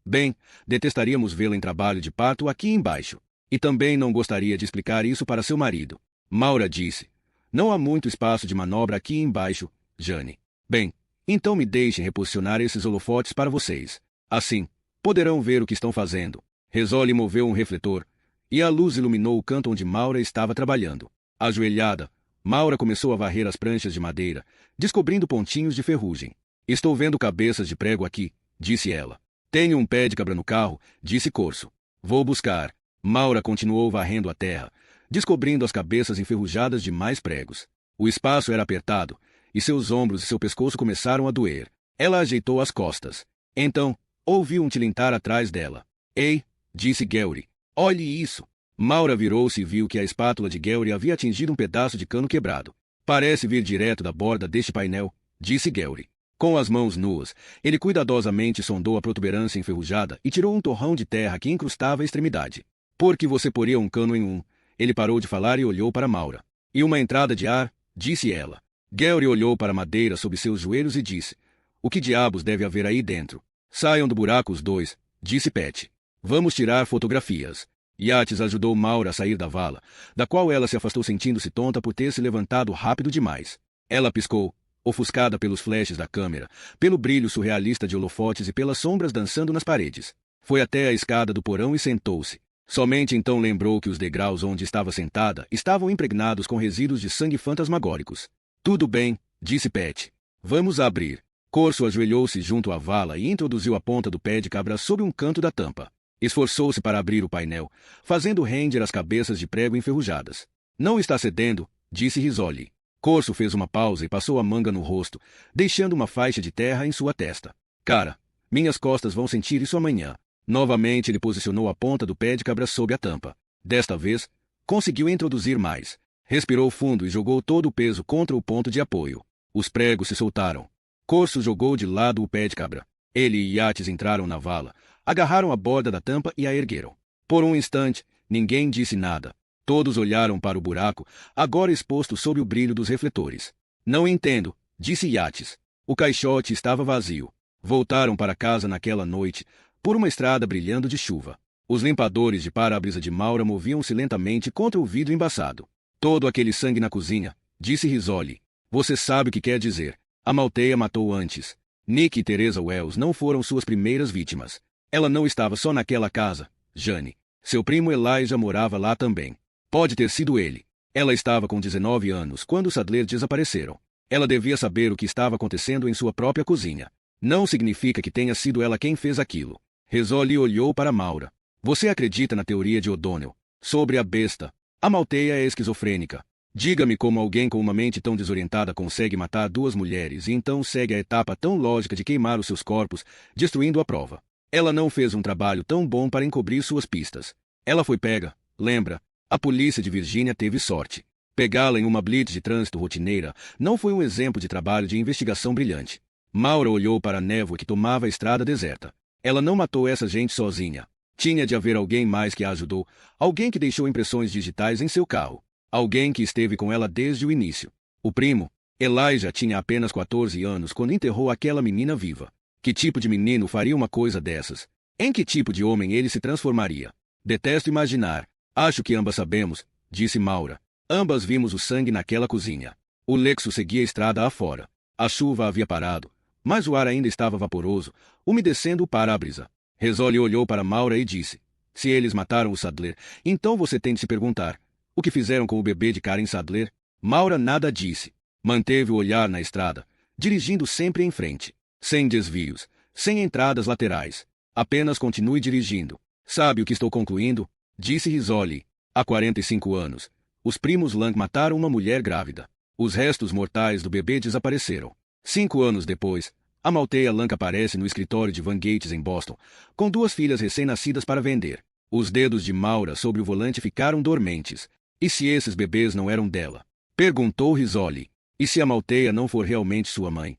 Bem, detestaríamos vê-la em trabalho de parto aqui embaixo. E também não gostaria de explicar isso para seu marido. Maura disse. Não há muito espaço de manobra aqui embaixo, Jane. Bem, então me deixem reposicionar esses holofotes para vocês. Assim, poderão ver o que estão fazendo. Risoli moveu um refletor, e a luz iluminou o canto onde Maura estava trabalhando. Ajoelhada, Maura começou a varrer as pranchas de madeira, descobrindo pontinhos de ferrugem. Estou vendo cabeças de prego aqui, disse ela. Tenho um pé de cabra no carro, disse Corso. Vou buscar. Maura continuou varrendo a terra, descobrindo as cabeças enferrujadas de mais pregos. O espaço era apertado, e seus ombros e seu pescoço começaram a doer. Ela ajeitou as costas. Então, ouviu um tilintar atrás dela. Ei, disse Gary. Olhe isso. Maura virou-se e viu que a espátula de Gary havia atingido um pedaço de cano quebrado. Parece vir direto da borda deste painel, disse Gary. Com as mãos nuas, ele cuidadosamente sondou a protuberância enferrujada e tirou um torrão de terra que incrustava a extremidade. Por que você poria um cano em um? Ele parou de falar e olhou para Maura. E uma entrada de ar, disse ela. Gary olhou para a madeira sob seus joelhos e disse. O que diabos deve haver aí dentro? Saiam do buraco os 2, disse Pat. Vamos tirar fotografias. Yates ajudou Maura a sair da vala, da qual ela se afastou sentindo-se tonta por ter se levantado rápido demais. Ela piscou, ofuscada pelos flashes da câmera, pelo brilho surrealista de holofotes e pelas sombras dançando nas paredes. Foi até a escada do porão e sentou-se. Somente então lembrou que os degraus onde estava sentada estavam impregnados com resíduos de sangue fantasmagóricos. Tudo bem, disse Pat. Vamos abrir. Corso ajoelhou-se junto à vala e introduziu a ponta do pé de cabra sob um canto da tampa. Esforçou-se para abrir o painel, fazendo render as cabeças de prego enferrujadas. Não está cedendo, disse Risoli. Corso fez uma pausa e passou a manga no rosto, deixando uma faixa de terra em sua testa. Cara, minhas costas vão sentir isso amanhã. Novamente ele posicionou a ponta do pé de cabra sob a tampa. Desta vez, conseguiu introduzir mais. Respirou fundo e jogou todo o peso contra o ponto de apoio. Os pregos se soltaram. Corso jogou de lado o pé de cabra. Ele e Yates entraram na vala, agarraram a borda da tampa e a ergueram. Por um instante, ninguém disse nada. Todos olharam para o buraco, agora exposto sob o brilho dos refletores. Não entendo, disse Yates. O caixote estava vazio. Voltaram para casa naquela noite, por uma estrada brilhando de chuva. Os limpadores de para-brisa de Maura moviam-se lentamente contra o vidro embaçado. Todo aquele sangue na cozinha, disse Rizzoli. Você sabe o que quer dizer. A Malteia matou antes. Nick e Teresa Wells não foram suas primeiras vítimas. Ela não estava só naquela casa, Jane. Seu primo Elijah morava lá também. Pode ter sido ele. Ela estava com 19 anos quando os Sadler desapareceram. Ela devia saber o que estava acontecendo em sua própria cozinha. Não significa que tenha sido ela quem fez aquilo. Rizzoli olhou para Maura. Você acredita na teoria de O'Donnell? Sobre a besta. A Malteia é esquizofrênica. Diga-me como alguém com uma mente tão desorientada consegue matar duas mulheres e então segue a etapa tão lógica de queimar os seus corpos, destruindo a prova. Ela não fez um trabalho tão bom para encobrir suas pistas. Ela foi pega, lembra? A polícia de Virgínia teve sorte. Pegá-la em uma blitz de trânsito rotineira não foi um exemplo de trabalho de investigação brilhante. Maura olhou para a névoa que tomava a estrada deserta. Ela não matou essa gente sozinha. Tinha de haver alguém mais que a ajudou, alguém que deixou impressões digitais em seu carro. Alguém que esteve com ela desde o início. O primo, Elijah, tinha apenas 14 anos quando enterrou aquela menina viva. Que tipo de menino faria uma coisa dessas? Em que tipo de homem ele se transformaria? Detesto imaginar. Acho que ambas sabemos, disse Maura. Ambas vimos o sangue naquela cozinha. O Lexus seguia a estrada afora. A chuva havia parado, mas o ar ainda estava vaporoso, umedecendo o para-brisa. Rizzoli olhou para Maura e disse, se eles mataram o Sadler, então você tem de se perguntar, o que fizeram com o bebê de Karen Sadler? Maura nada disse. Manteve o olhar na estrada, dirigindo sempre em frente. Sem desvios, sem entradas laterais. Apenas continue dirigindo. Sabe o que estou concluindo? Disse Rizzoli. Há 45 anos, os primos Lang mataram uma mulher grávida. Os restos mortais do bebê desapareceram. 5 anos depois, a Malteia Lang aparece no escritório de Van Gates em Boston, com 2 filhas recém-nascidas para vender. Os dedos de Maura sobre o volante ficaram dormentes. E se esses bebês não eram dela? Perguntou Rizzoli. E se a Malteia não for realmente sua mãe?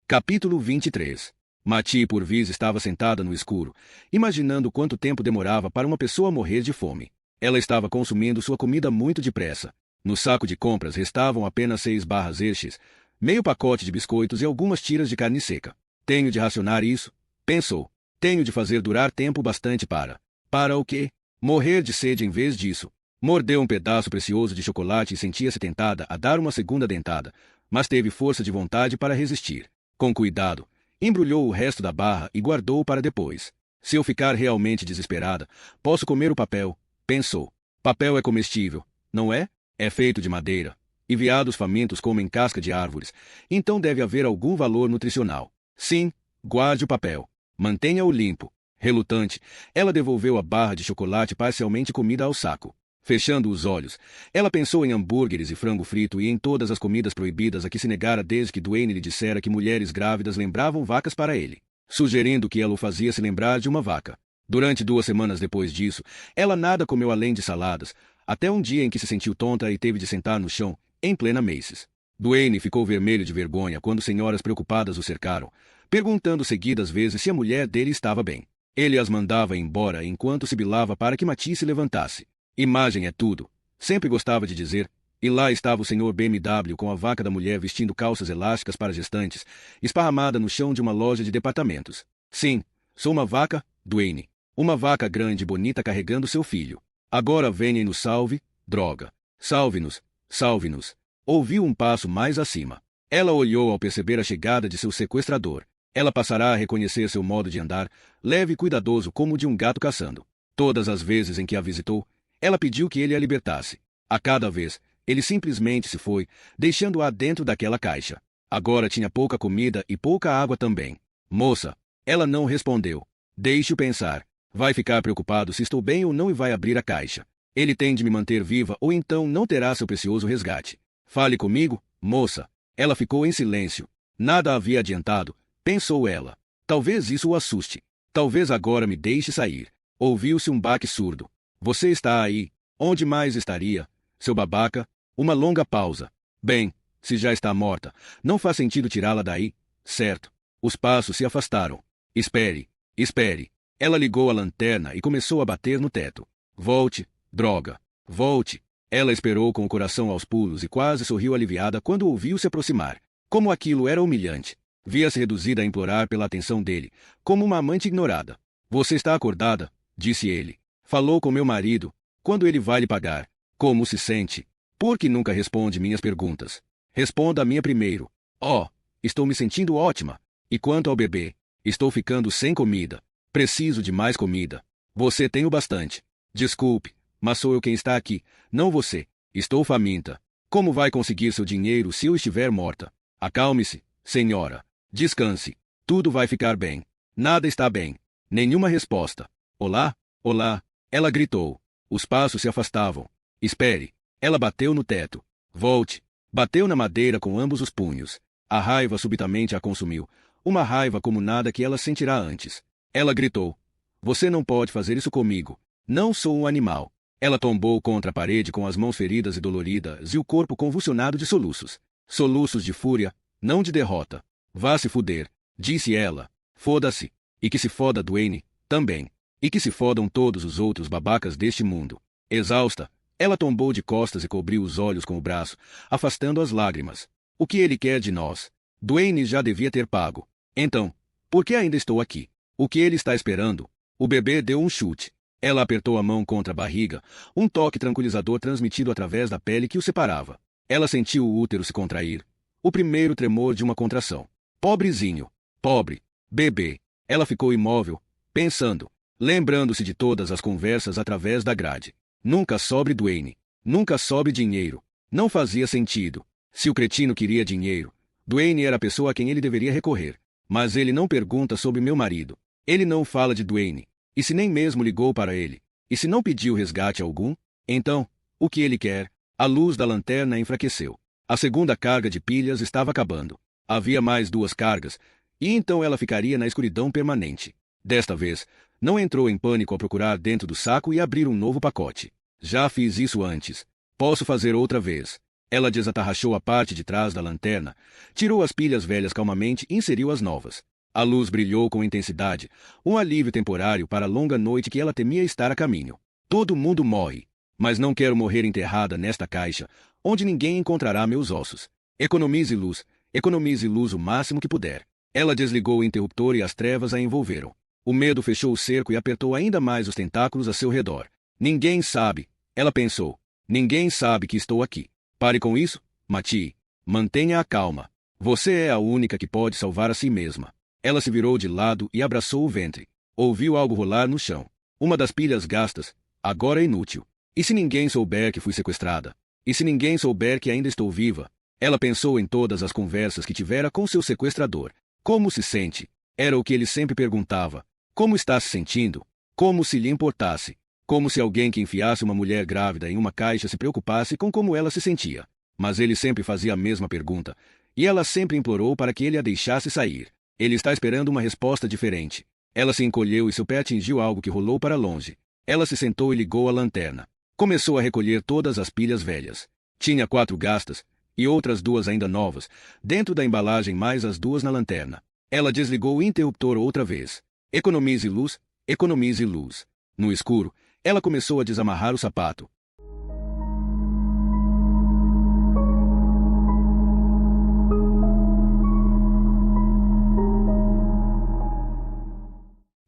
Capítulo 23. Mattie Purvis estava sentada no escuro, imaginando quanto tempo demorava para uma pessoa morrer de fome. Ela estava consumindo sua comida muito depressa. No saco de compras restavam apenas 6 barras Hershey's, meio pacote de biscoitos e algumas tiras de carne seca. Tenho de racionar isso, pensou. Tenho de fazer durar tempo bastante para... Para o quê? Morrer de sede em vez disso. Mordeu um pedaço precioso de chocolate e sentia-se tentada a dar uma segunda dentada, mas teve força de vontade para resistir. Com cuidado, embrulhou o resto da barra e guardou para depois. Se eu ficar realmente desesperada, posso comer o papel, pensou. Papel é comestível, não é? É feito de madeira. E veados famintos comem casca de árvores, então deve haver algum valor nutricional. Sim, guarde o papel. Mantenha-o limpo. Relutante, ela devolveu a barra de chocolate parcialmente comida ao saco. Fechando os olhos, ela pensou em hambúrgueres e frango frito e em todas as comidas proibidas a que se negara desde que Duane lhe dissera que mulheres grávidas lembravam vacas para ele, sugerindo que ela o fazia se lembrar de uma vaca. Durante 2 semanas depois disso, ela nada comeu além de saladas, até um dia em que se sentiu tonta e teve de sentar no chão, em plena Macy's. Duane ficou vermelho de vergonha quando senhoras preocupadas o cercaram, perguntando seguidas vezes se a mulher dele estava bem. Ele as mandava embora enquanto sibilava para que Mattie se levantasse. Imagem é tudo, sempre gostava de dizer, e lá estava o senhor BMW com a vaca da mulher vestindo calças elásticas para gestantes, esparramada no chão de uma loja de departamentos. Sim, sou uma vaca, Duane. Uma vaca grande e bonita carregando seu filho. Agora venha e nos salve, droga. Salve-nos, salve-nos. Ouviu um passo mais acima. Ela olhou ao perceber a chegada de seu sequestrador. Ela passará a reconhecer seu modo de andar, leve e cuidadoso como o de um gato caçando. Todas as vezes em que a visitou, ela pediu que ele a libertasse. A cada vez, ele simplesmente se foi, deixando-a dentro daquela caixa. Agora tinha pouca comida e pouca água também. Moça, ela não respondeu. Deixe-o pensar. Vai ficar preocupado se estou bem ou não e vai abrir a caixa. Ele tem de me manter viva ou então não terá seu precioso resgate. Fale comigo, moça. Ela ficou em silêncio. Nada havia adiantado, pensou ela. Talvez isso o assuste. Talvez agora me deixe sair. Ouviu-se um baque surdo. Você está aí. Onde mais estaria? Seu babaca? Uma longa pausa. Bem, se já está morta, não faz sentido tirá-la daí, certo? Os passos se afastaram. Espere. Espere. Ela ligou a lanterna e começou a bater no teto. Volte, droga. Volte. Ela esperou com o coração aos pulos e quase sorriu aliviada quando ouviu se aproximar. Como aquilo era humilhante. Via-se reduzida a implorar pela atenção dele, como uma amante ignorada. Você está acordada? Disse ele. Falou com meu marido. Quando ele vai lhe pagar? Como se sente? Por que nunca responde minhas perguntas? Responda a minha primeiro. Oh, estou me sentindo ótima. E quanto ao bebê? Estou ficando sem comida. Preciso de mais comida. Você tem o bastante. Desculpe, mas sou eu quem está aqui, não você. Estou faminta. Como vai conseguir seu dinheiro se eu estiver morta? Acalme-se, senhora. Descanse. Tudo vai ficar bem. Nada está bem. Nenhuma resposta. Olá, olá. Ela gritou. Os passos se afastavam. Espere. Ela bateu no teto. Volte. Bateu na madeira com ambos os punhos. A raiva subitamente a consumiu. Uma raiva como nada que ela sentirá antes. Ela gritou. Você não pode fazer isso comigo. Não sou um animal. Ela tombou contra a parede com as mãos feridas e doloridas e o corpo convulsionado de soluços. Soluços de fúria, não de derrota. Vá se fuder, disse ela. Foda-se. E que se foda Duane, também. E que se fodam todos os outros babacas deste mundo. Exausta, ela tombou de costas e cobriu os olhos com o braço, afastando as lágrimas. O que ele quer de nós? Duane já devia ter pago. Então, por que ainda estou aqui? O que ele está esperando? O bebê deu um chute. Ela apertou a mão contra a barriga, um toque tranquilizador transmitido através da pele que o separava. Ela sentiu o útero se contrair. O primeiro tremor de uma contração. Pobrezinho. Pobre. Bebê. Ela ficou imóvel, pensando, lembrando-se de todas as conversas através da grade. Nunca sobre Duane. Nunca sobre dinheiro. Não fazia sentido. Se o cretino queria dinheiro, Duane era a pessoa a quem ele deveria recorrer. Mas ele não pergunta sobre meu marido. Ele não fala de Duane. E se nem mesmo ligou para ele? E se não pediu resgate algum? Então, o que ele quer? A luz da lanterna enfraqueceu. A segunda carga de pilhas estava acabando. Havia mais 2 cargas, e então ela ficaria na escuridão permanente. Desta vez, não entrou em pânico ao procurar dentro do saco e abrir um novo pacote. Já fiz isso antes. Posso fazer outra vez. Ela desatarrachou a parte de trás da lanterna, tirou as pilhas velhas calmamente e inseriu as novas. A luz brilhou com intensidade, um alívio temporário para a longa noite que ela temia estar a caminho. Todo mundo morre, mas não quero morrer enterrada nesta caixa, onde ninguém encontrará meus ossos. Economize luz o máximo que puder. Ela desligou o interruptor e as trevas a envolveram. O medo fechou o cerco e apertou ainda mais os tentáculos a seu redor. Ninguém sabe, ela pensou. Ninguém sabe que estou aqui. Pare com isso, Mattie. Mantenha a calma. Você é a única que pode salvar a si mesma. Ela se virou de lado e abraçou o ventre. Ouviu algo rolar no chão. Uma das pilhas gastas, agora inútil. E se ninguém souber que fui sequestrada? E se ninguém souber que ainda estou viva? Ela pensou em todas as conversas que tivera com seu sequestrador. Como se sente? Era o que ele sempre perguntava. Como está se sentindo? Como se lhe importasse. Como se alguém que enfiasse uma mulher grávida em uma caixa se preocupasse com como ela se sentia. Mas ele sempre fazia a mesma pergunta, e ela sempre implorou para que ele a deixasse sair. Ele está esperando uma resposta diferente. Ela se encolheu e seu pé atingiu algo que rolou para longe. Ela se sentou e ligou a lanterna. Começou a recolher todas as pilhas velhas. Tinha 4 gastas, e outras 2 ainda novas, dentro da embalagem mais as 2 na lanterna. Ela desligou o interruptor outra vez. Economize luz, economize luz. No escuro, ela começou a desamarrar o sapato.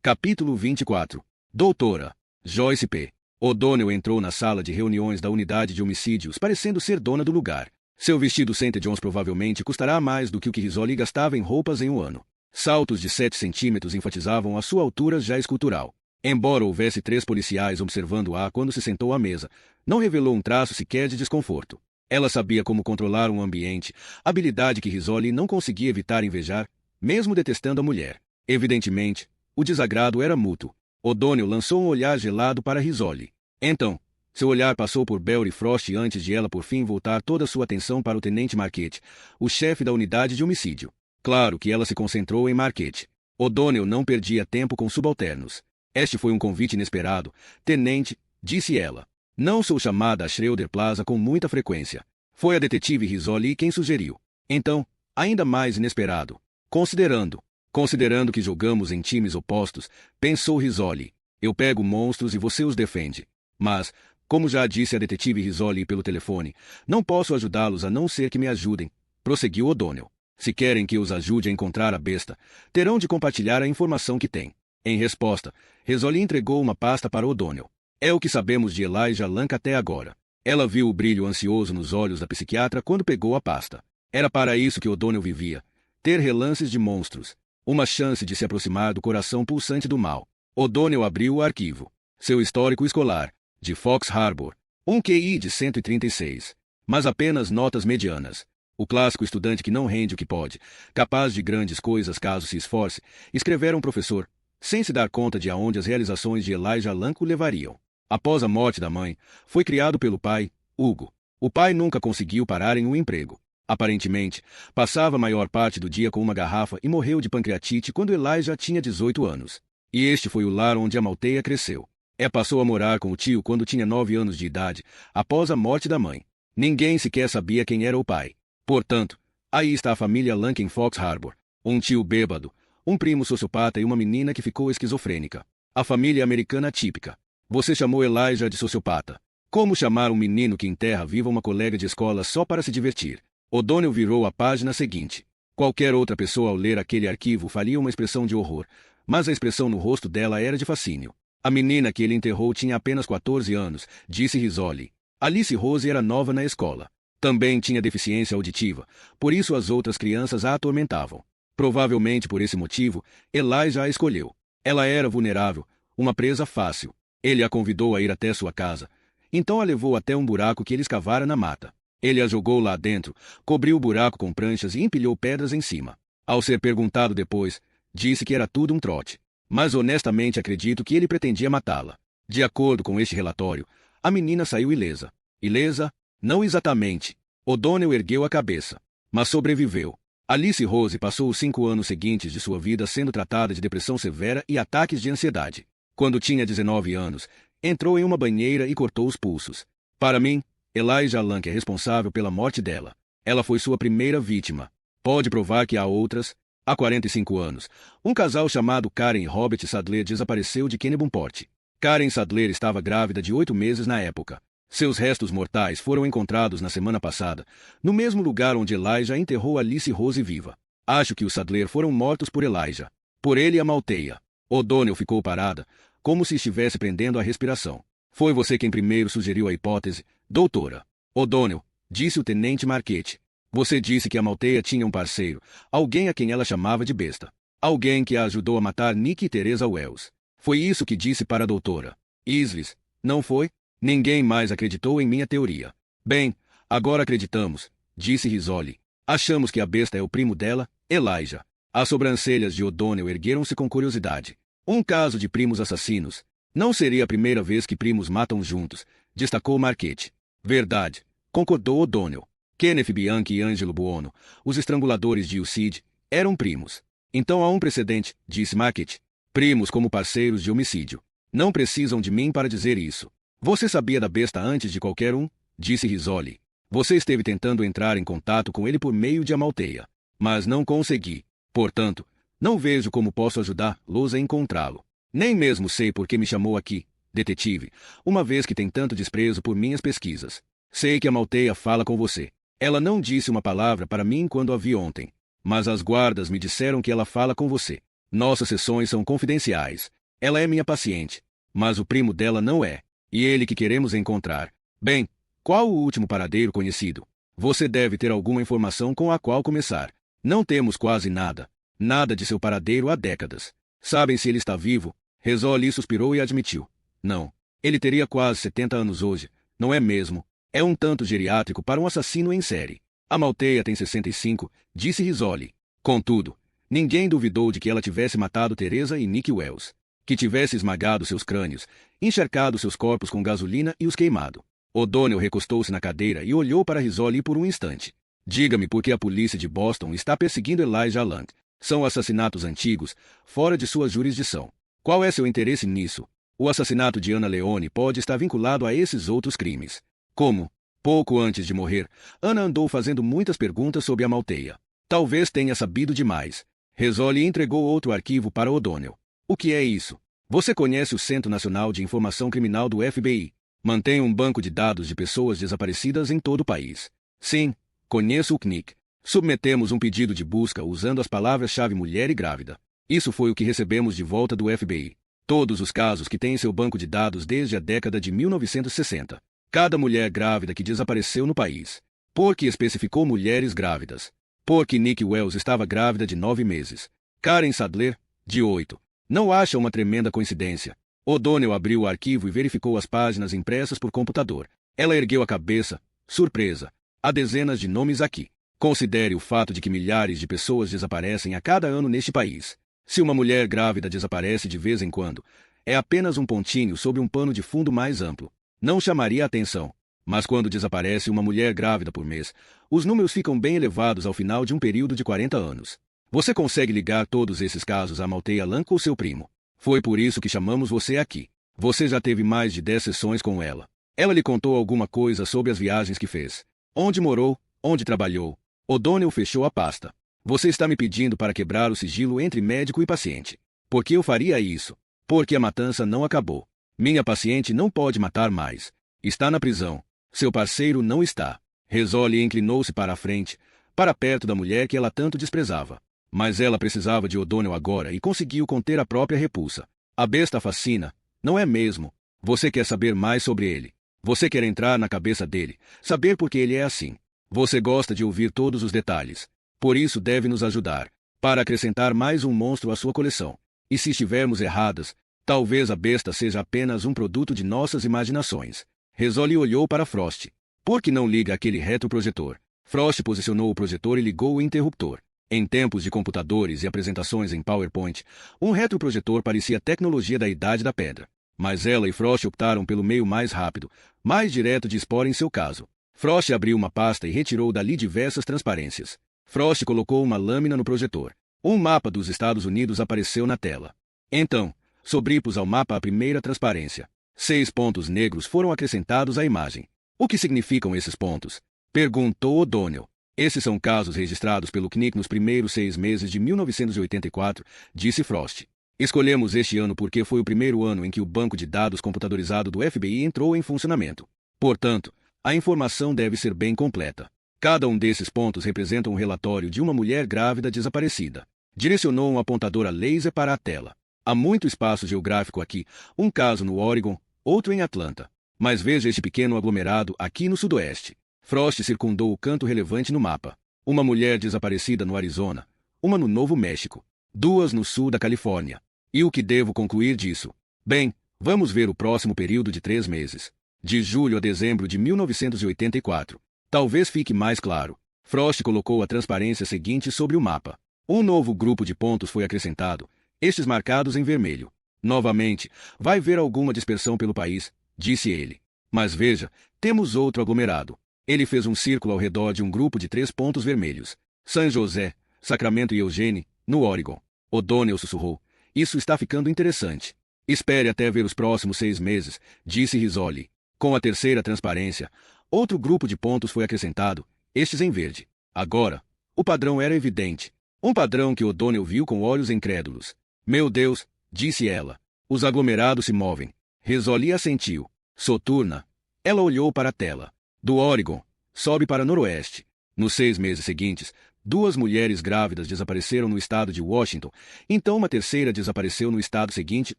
Capítulo 24. Doutora Joyce P. O'Donnell entrou na sala de reuniões da unidade de homicídios, parecendo ser dona do lugar. Seu vestido St. John's provavelmente custará mais do que o que Rizzoli gastava em roupas em um ano. Saltos de 7 centímetros enfatizavam a sua altura já escultural. Embora houvesse 3 policiais observando-a quando se sentou à mesa, não revelou um traço sequer de desconforto. Ela sabia como controlar um ambiente, habilidade que Rizzoli não conseguia evitar invejar, mesmo detestando a mulher. Evidentemente, o desagrado era mútuo. O'Donnell lançou um olhar gelado para Rizzoli. Então, seu olhar passou por Belry Frost antes de ela por fim voltar toda sua atenção para o tenente Marquette, o chefe da unidade de homicídio. Claro que ela se concentrou em Marquette. O'Donnell não perdia tempo com subalternos. Este foi um convite inesperado. Tenente, disse ela. Não sou chamada a Schroeder Plaza com muita frequência. Foi a detetive Rizzoli quem sugeriu. Então, ainda mais inesperado. Considerando. Considerando que jogamos em times opostos, pensou Rizzoli. Eu pego monstros e você os defende. Mas, como já disse a detetive Rizzoli pelo telefone, não posso ajudá-los a não ser que me ajudem, prosseguiu O'Donnell. Se querem que os ajude a encontrar a besta, terão de compartilhar a informação que têm. Em resposta, Rizzoli entregou uma pasta para O'Donnell. É o que sabemos de Elijah Lank até agora. Ela viu o brilho ansioso nos olhos da psiquiatra quando pegou a pasta. Era para isso que O'Donnell vivia. Ter relances de monstros. Uma chance de se aproximar do coração pulsante do mal. O'Donnell abriu o arquivo. Seu histórico escolar, de Fox Harbor. Um QI de 136. Mas apenas notas medianas. O clássico estudante que não rende o que pode, capaz de grandes coisas caso se esforce, escrevera um professor, sem se dar conta de aonde as realizações de Elijah Lank o levariam. Após a morte da mãe, foi criado pelo pai, Hugo. O pai nunca conseguiu parar em um emprego. Aparentemente, passava a maior parte do dia com uma garrafa e morreu de pancreatite quando Elijah tinha 18 anos. E este foi o lar onde a Malteia cresceu. Passou a morar com o tio quando tinha 9 anos de idade, após a morte da mãe. Ninguém sequer sabia quem era o pai. Portanto, aí está a família Lank em Fox Harbor. Um tio bêbado, um primo sociopata e uma menina que ficou esquizofrênica. A família americana típica. Você chamou Elijah de sociopata. Como chamar um menino que enterra viva uma colega de escola só para se divertir? O'Donnell virou a página seguinte. Qualquer outra pessoa ao ler aquele arquivo faria uma expressão de horror, mas a expressão no rosto dela era de fascínio. A menina que ele enterrou tinha apenas 14 anos, disse Rizzoli. Alice Rose era nova na escola. Também tinha deficiência auditiva, por isso as outras crianças a atormentavam. Provavelmente por esse motivo, Elijah a escolheu. Ela era vulnerável, uma presa fácil. Ele a convidou a ir até sua casa. Então a levou até um buraco que ele escavara na mata. Ele a jogou lá dentro, cobriu o buraco com pranchas e empilhou pedras em cima. Ao ser perguntado depois, disse que era tudo um trote. Mas honestamente acredito que ele pretendia matá-la. De acordo com este relatório, a menina saiu ilesa. Ilesa? Não exatamente. O'Donnell ergueu a cabeça. Mas sobreviveu. Alice Rose passou os 5 anos seguintes de sua vida sendo tratada de depressão severa e ataques de ansiedade. Quando tinha 19 anos, entrou em uma banheira e cortou os pulsos. Para mim, Elijah Lank é responsável pela morte dela. Ela foi sua primeira vítima. Pode provar que há outras. Há 45 anos, um casal chamado Karen e Robert Sadler desapareceu de Kennebunkport. Karen Sadler estava grávida de 8 meses na época. Seus restos mortais foram encontrados na semana passada, no mesmo lugar onde Elijah enterrou Alice Rose viva. Acho que os Sadler foram mortos por Elijah. Por ele e a Malteia. O'Donnell ficou parada, como se estivesse prendendo a respiração. Foi você quem primeiro sugeriu a hipótese, doutora. O'Donnell, disse o tenente Marquette. Você disse que a Malteia tinha um parceiro, alguém a quem ela chamava de besta. Alguém que a ajudou a matar Nick e Teresa Wells. Foi isso que disse para a doutora Isles, não foi? Ninguém mais acreditou em minha teoria. Bem, agora acreditamos, disse Rizzoli. Achamos que a besta é o primo dela, Elijah. As sobrancelhas de O'Donnell ergueram-se com curiosidade. Um caso de primos assassinos. Não seria a primeira vez que primos matam juntos, destacou Marquette. Verdade, concordou O'Donnell. Kenneth Bianchi e Angelo Buono, os estranguladores de Ucid, eram primos. Então há um precedente, disse Marquette. Primos como parceiros de homicídio. Não precisam de mim para dizer isso. Você sabia da besta antes de qualquer um? Disse Rizzoli. Você esteve tentando entrar em contato com ele por meio de Amalteia. Mas não consegui. Portanto, não vejo como posso ajudá-los a encontrá-lo. Nem mesmo sei por que me chamou aqui, detetive, uma vez que tem tanto desprezo por minhas pesquisas. Sei que a Malteia fala com você. Ela não disse uma palavra para mim quando a vi ontem. Mas as guardas me disseram que ela fala com você. Nossas sessões são confidenciais. Ela é minha paciente. Mas o primo dela não é. E ele que queremos encontrar. Bem, qual o último paradeiro conhecido? Você deve ter alguma informação com a qual começar. Não temos quase nada. Nada de seu paradeiro há décadas. Sabem se ele está vivo? Rizzoli suspirou e admitiu. Não. Ele teria quase 70 anos hoje. Não é mesmo? É um tanto geriátrico para um assassino em série. A Malteia tem 65, disse Rizzoli. Contudo, ninguém duvidou de que ela tivesse matado Teresa e Nick Wells. Que tivesse esmagado seus crânios, encharcado seus corpos com gasolina e os queimado. O'Donnell recostou-se na cadeira e olhou para Rizzoli por um instante. Diga-me por que a polícia de Boston está perseguindo Elijah Lank. São assassinatos antigos, fora de sua jurisdição. Qual é seu interesse nisso? O assassinato de Anna Leone pode estar vinculado a esses outros crimes. Como? Pouco antes de morrer, Anna andou fazendo muitas perguntas sobre a Malteia. Talvez tenha sabido demais. Resoli entregou outro arquivo para O'Donnell. O que é isso? Você conhece o Centro Nacional de Informação Criminal do FBI? Mantém um banco de dados de pessoas desaparecidas em todo o país. Sim, conheço o CNIC. Submetemos um pedido de busca usando as palavras-chave mulher e grávida. Isso foi o que recebemos de volta do FBI. Todos os casos que têm em seu banco de dados desde a década de 1960. Cada mulher grávida que desapareceu no país. Porque especificou mulheres grávidas. Porque Nick Wells estava grávida de 9 meses. Karen Sadler, de 8. Não acha uma tremenda coincidência? O'Donnell abriu o arquivo e verificou as páginas impressas por computador. Ela ergueu a cabeça, surpresa. Há dezenas de nomes aqui. Considere o fato de que milhares de pessoas desaparecem a cada ano neste país. Se uma mulher grávida desaparece de vez em quando, é apenas um pontinho sobre um pano de fundo mais amplo. Não chamaria a atenção. Mas quando desaparece uma mulher grávida por mês, os números ficam bem elevados ao final de um período de 40 anos. Você consegue ligar todos esses casos a Malteia Lank ou seu primo? Foi por isso que chamamos você aqui. Você já teve mais de 10 sessões com ela. Ela lhe contou alguma coisa sobre as viagens que fez? Onde morou? Onde trabalhou? O'Donnell fechou a pasta. Você está me pedindo para quebrar o sigilo entre médico e paciente. Por que eu faria isso? Porque a matança não acabou. Minha paciente não pode matar mais. Está na prisão. Seu parceiro não está. Resoli inclinou-se para a frente, para perto da mulher que ela tanto desprezava. Mas ela precisava de O'Donnell agora e conseguiu conter a própria repulsa. A besta fascina, não é mesmo? Você quer saber mais sobre ele. Você quer entrar na cabeça dele, saber por que ele é assim. Você gosta de ouvir todos os detalhes. Por isso deve nos ajudar, para acrescentar mais um monstro à sua coleção. E se estivermos erradas, talvez a besta seja apenas um produto de nossas imaginações. Resoli olhou para Frost. Por que não liga aquele retroprojetor? Frost posicionou o projetor e ligou o interruptor. Em tempos de computadores e apresentações em PowerPoint, um retroprojetor parecia a tecnologia da Idade da Pedra. Mas ela e Frost optaram pelo meio mais rápido, mais direto de expor em seu caso. Frost abriu uma pasta e retirou dali diversas transparências. Frost colocou uma lâmina no projetor. Um mapa dos Estados Unidos apareceu na tela. Então, sobrepôs ao mapa a primeira transparência. 6 pontos negros foram acrescentados à imagem. O que significam esses pontos? Perguntou O'Donnell. Esses são casos registrados pelo CNIC nos primeiros 6 meses de 1984, disse Frost. Escolhemos este ano porque foi o primeiro ano em que o banco de dados computadorizado do FBI entrou em funcionamento. Portanto, a informação deve ser bem completa. Cada um desses pontos representa um relatório de uma mulher grávida desaparecida. Direcionou um apontador a laser para a tela. Há muito espaço geográfico aqui, um caso no Oregon, outro em Atlanta. Mas veja este pequeno aglomerado aqui no sudoeste. Frost circundou o canto relevante no mapa. Uma mulher desaparecida no Arizona, uma no Novo México, 2 no sul da Califórnia. E o que devo concluir disso? Bem, vamos ver o próximo período de 3 meses. De julho a dezembro de 1984. Talvez fique mais claro. Frost colocou a transparência seguinte sobre o mapa. Um novo grupo de pontos foi acrescentado, estes marcados em vermelho. Novamente, vai ver alguma dispersão pelo país, disse ele. Mas veja, temos outro aglomerado. Ele fez um círculo ao redor de um grupo de 3 pontos vermelhos. San José, Sacramento e Eugene, no Oregon. O'Donnell sussurrou. Isso está ficando interessante. Espere até ver os próximos 6 meses, disse Risoli. Com a terceira transparência, outro grupo de pontos foi acrescentado, estes em verde. Agora, o padrão era evidente. Um padrão que O'Donnell viu com olhos incrédulos. Meu Deus, disse ela. Os aglomerados se movem. Risoli assentiu. Soturna. Ela olhou para a tela. Do Oregon, sobe para noroeste. Nos 6 meses seguintes, 2 mulheres grávidas desapareceram no estado de Washington, então uma terceira desapareceu no estado seguinte,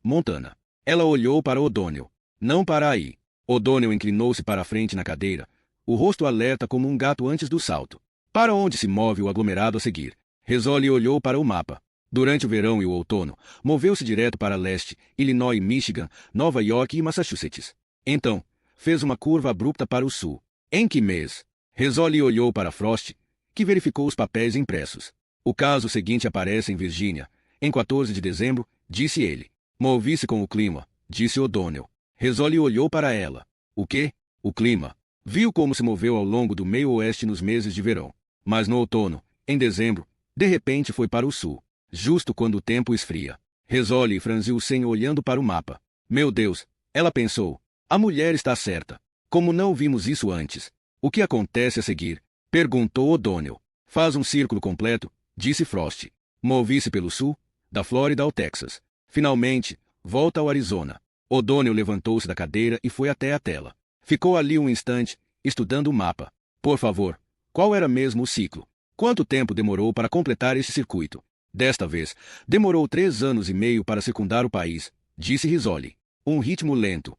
Montana. Ela olhou para O'Donnell. Não para aí. O'Donnell inclinou-se para a frente na cadeira, o rosto alerta como um gato antes do salto. Para onde se move o aglomerado a seguir? Risoli olhou para o mapa. Durante o verão e o outono, moveu-se direto para leste, Illinois, Michigan, Nova York e Massachusetts. Então, fez uma curva abrupta para o sul. Em que mês? Risoli olhou para Frost, que verificou os papéis impressos. O caso seguinte aparece em Virgínia, em 14 de dezembro, disse ele. Movi-se com o clima, disse O'Donnell. Risoli olhou para ela. O quê? O clima. Viu como se moveu ao longo do meio-oeste nos meses de verão. Mas no outono, em dezembro, de repente foi para o sul, justo quando o tempo esfria. Risoli franziu o senho olhando para o mapa. Meu Deus, ela pensou. A mulher está certa. Como não vimos isso antes? O que acontece a seguir? Perguntou O'Donnell. Faz um círculo completo, disse Frost. Movi-se pelo sul, da Flórida ao Texas. Finalmente, volta ao Arizona. O'Donnell levantou-se da cadeira e foi até a tela. Ficou ali um instante, estudando o mapa. Por favor, qual era mesmo o ciclo? Quanto tempo demorou para completar esse circuito? Desta vez, demorou 3 anos e meio para circundar o país, disse Rizzoli. Um ritmo lento.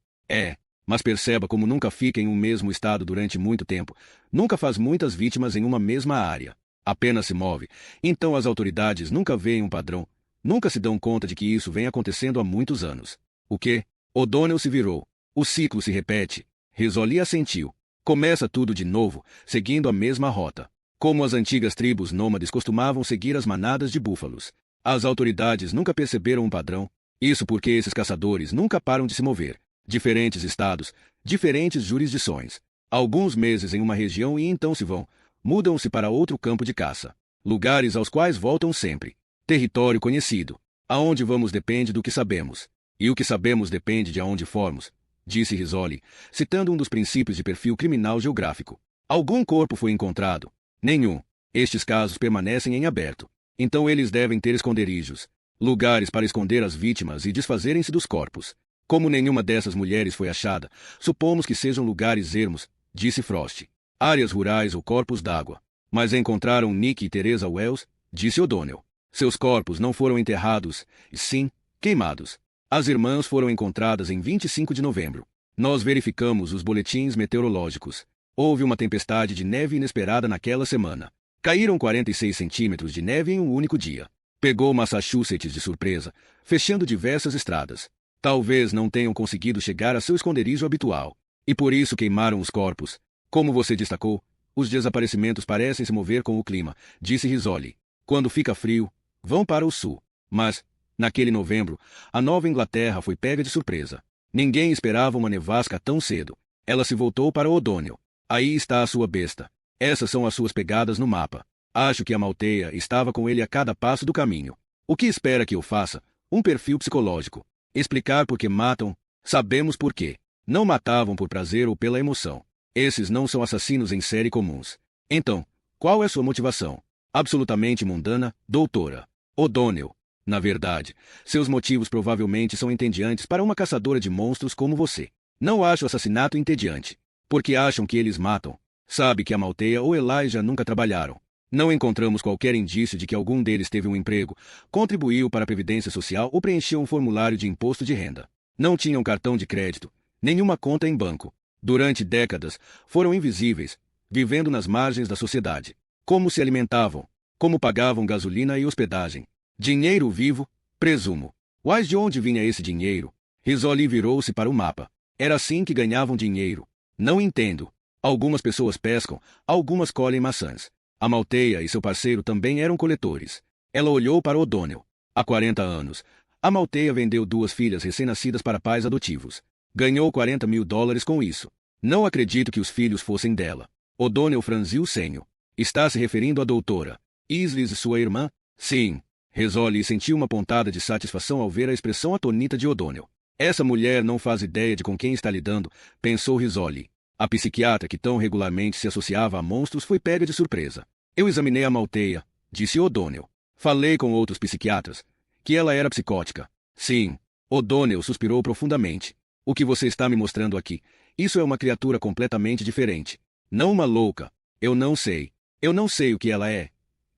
Mas perceba como nunca fica em um mesmo estado durante muito tempo, nunca faz muitas vítimas em uma mesma área. Apenas se move. Então as autoridades nunca veem um padrão, nunca se dão conta de que isso vem acontecendo há muitos anos. O quê? O'Donnell se virou. O ciclo se repete. Rizzoli assentiu. Começa tudo de novo, seguindo a mesma rota. Como as antigas tribos nômades costumavam seguir as manadas de búfalos. As autoridades nunca perceberam um padrão. Isso porque esses caçadores nunca param de se mover. Diferentes estados, diferentes jurisdições. Alguns meses em uma região e então se vão, mudam-se para outro campo de caça. Lugares aos quais voltam sempre. Território conhecido. Aonde vamos depende do que sabemos. E o que sabemos depende de aonde formos, disse Rizzoli, citando um dos princípios de perfil criminal geográfico. Algum corpo foi encontrado? Nenhum. Estes casos permanecem em aberto. Então eles devem ter esconderijos. Lugares para esconder as vítimas e desfazerem-se dos corpos. Como nenhuma dessas mulheres foi achada, supomos que sejam lugares ermos, disse Frost. Áreas rurais ou corpos d'água. Mas encontraram Nick e Teresa Wells, disse O'Donnell. Seus corpos não foram enterrados, e sim, queimados. As irmãs foram encontradas em 25 de novembro. Nós verificamos os boletins meteorológicos. Houve uma tempestade de neve inesperada naquela semana. Caíram 46 centímetros de neve em um único dia. Pegou Massachusetts de surpresa, fechando diversas estradas. Talvez não tenham conseguido chegar a seu esconderijo habitual. E por isso queimaram os corpos. Como você destacou, os desaparecimentos parecem se mover com o clima, disse Rizzoli. Quando fica frio, vão para o sul. Mas, naquele novembro, a Nova Inglaterra foi pega de surpresa. Ninguém esperava uma nevasca tão cedo. Ela se voltou para O'Donnell. Aí está a sua besta. Essas são as suas pegadas no mapa. Acho que a Malteia estava com ele a cada passo do caminho. O que espera que eu faça? Um perfil psicológico. Explicar por que matam? Sabemos por quê. Não matavam por prazer ou pela emoção. Esses não são assassinos em série comuns. Então, qual é sua motivação? Absolutamente mundana, doutora O'Donnell. Na verdade, seus motivos provavelmente são entediantes para uma caçadora de monstros como você. Não acho o assassinato entediante. Porque acham que eles matam. Sabe que a Malteia ou Elijah nunca trabalharam. Não encontramos qualquer indício de que algum deles teve um emprego, contribuiu para a Previdência Social ou preencheu um formulário de imposto de renda. Não tinham cartão de crédito, nenhuma conta em banco. Durante décadas, foram invisíveis, vivendo nas margens da sociedade. Como se alimentavam? Como pagavam gasolina e hospedagem? Dinheiro vivo, presumo. Mas de onde vinha esse dinheiro? Rizzoli virou-se para o mapa. Era assim que ganhavam dinheiro. Não entendo. Algumas pessoas pescam, algumas colhem maçãs. A Malteia e seu parceiro também eram coletores. Ela olhou para O'Donnell. Há 40 anos, a Malteia vendeu 2 filhas recém-nascidas para pais adotivos. Ganhou $40.000 com isso. Não acredito que os filhos fossem dela. O'Donnell franziu o senho. Está se referindo à doutora Islis, sua irmã? Sim. Rizzoli sentiu uma pontada de satisfação ao ver a expressão atônita de O'Donnell. Essa mulher não faz ideia de com quem está lidando, pensou Rizzoli. A psiquiatra que tão regularmente se associava a monstros foi pega de surpresa. Eu examinei a Malteia, disse O'Donnell. Falei com outros psiquiatras, que ela era psicótica. Sim. O'Donnell suspirou profundamente. O que você está me mostrando aqui, isso é uma criatura completamente diferente. Não uma louca. Eu não sei. Eu não sei o que ela é.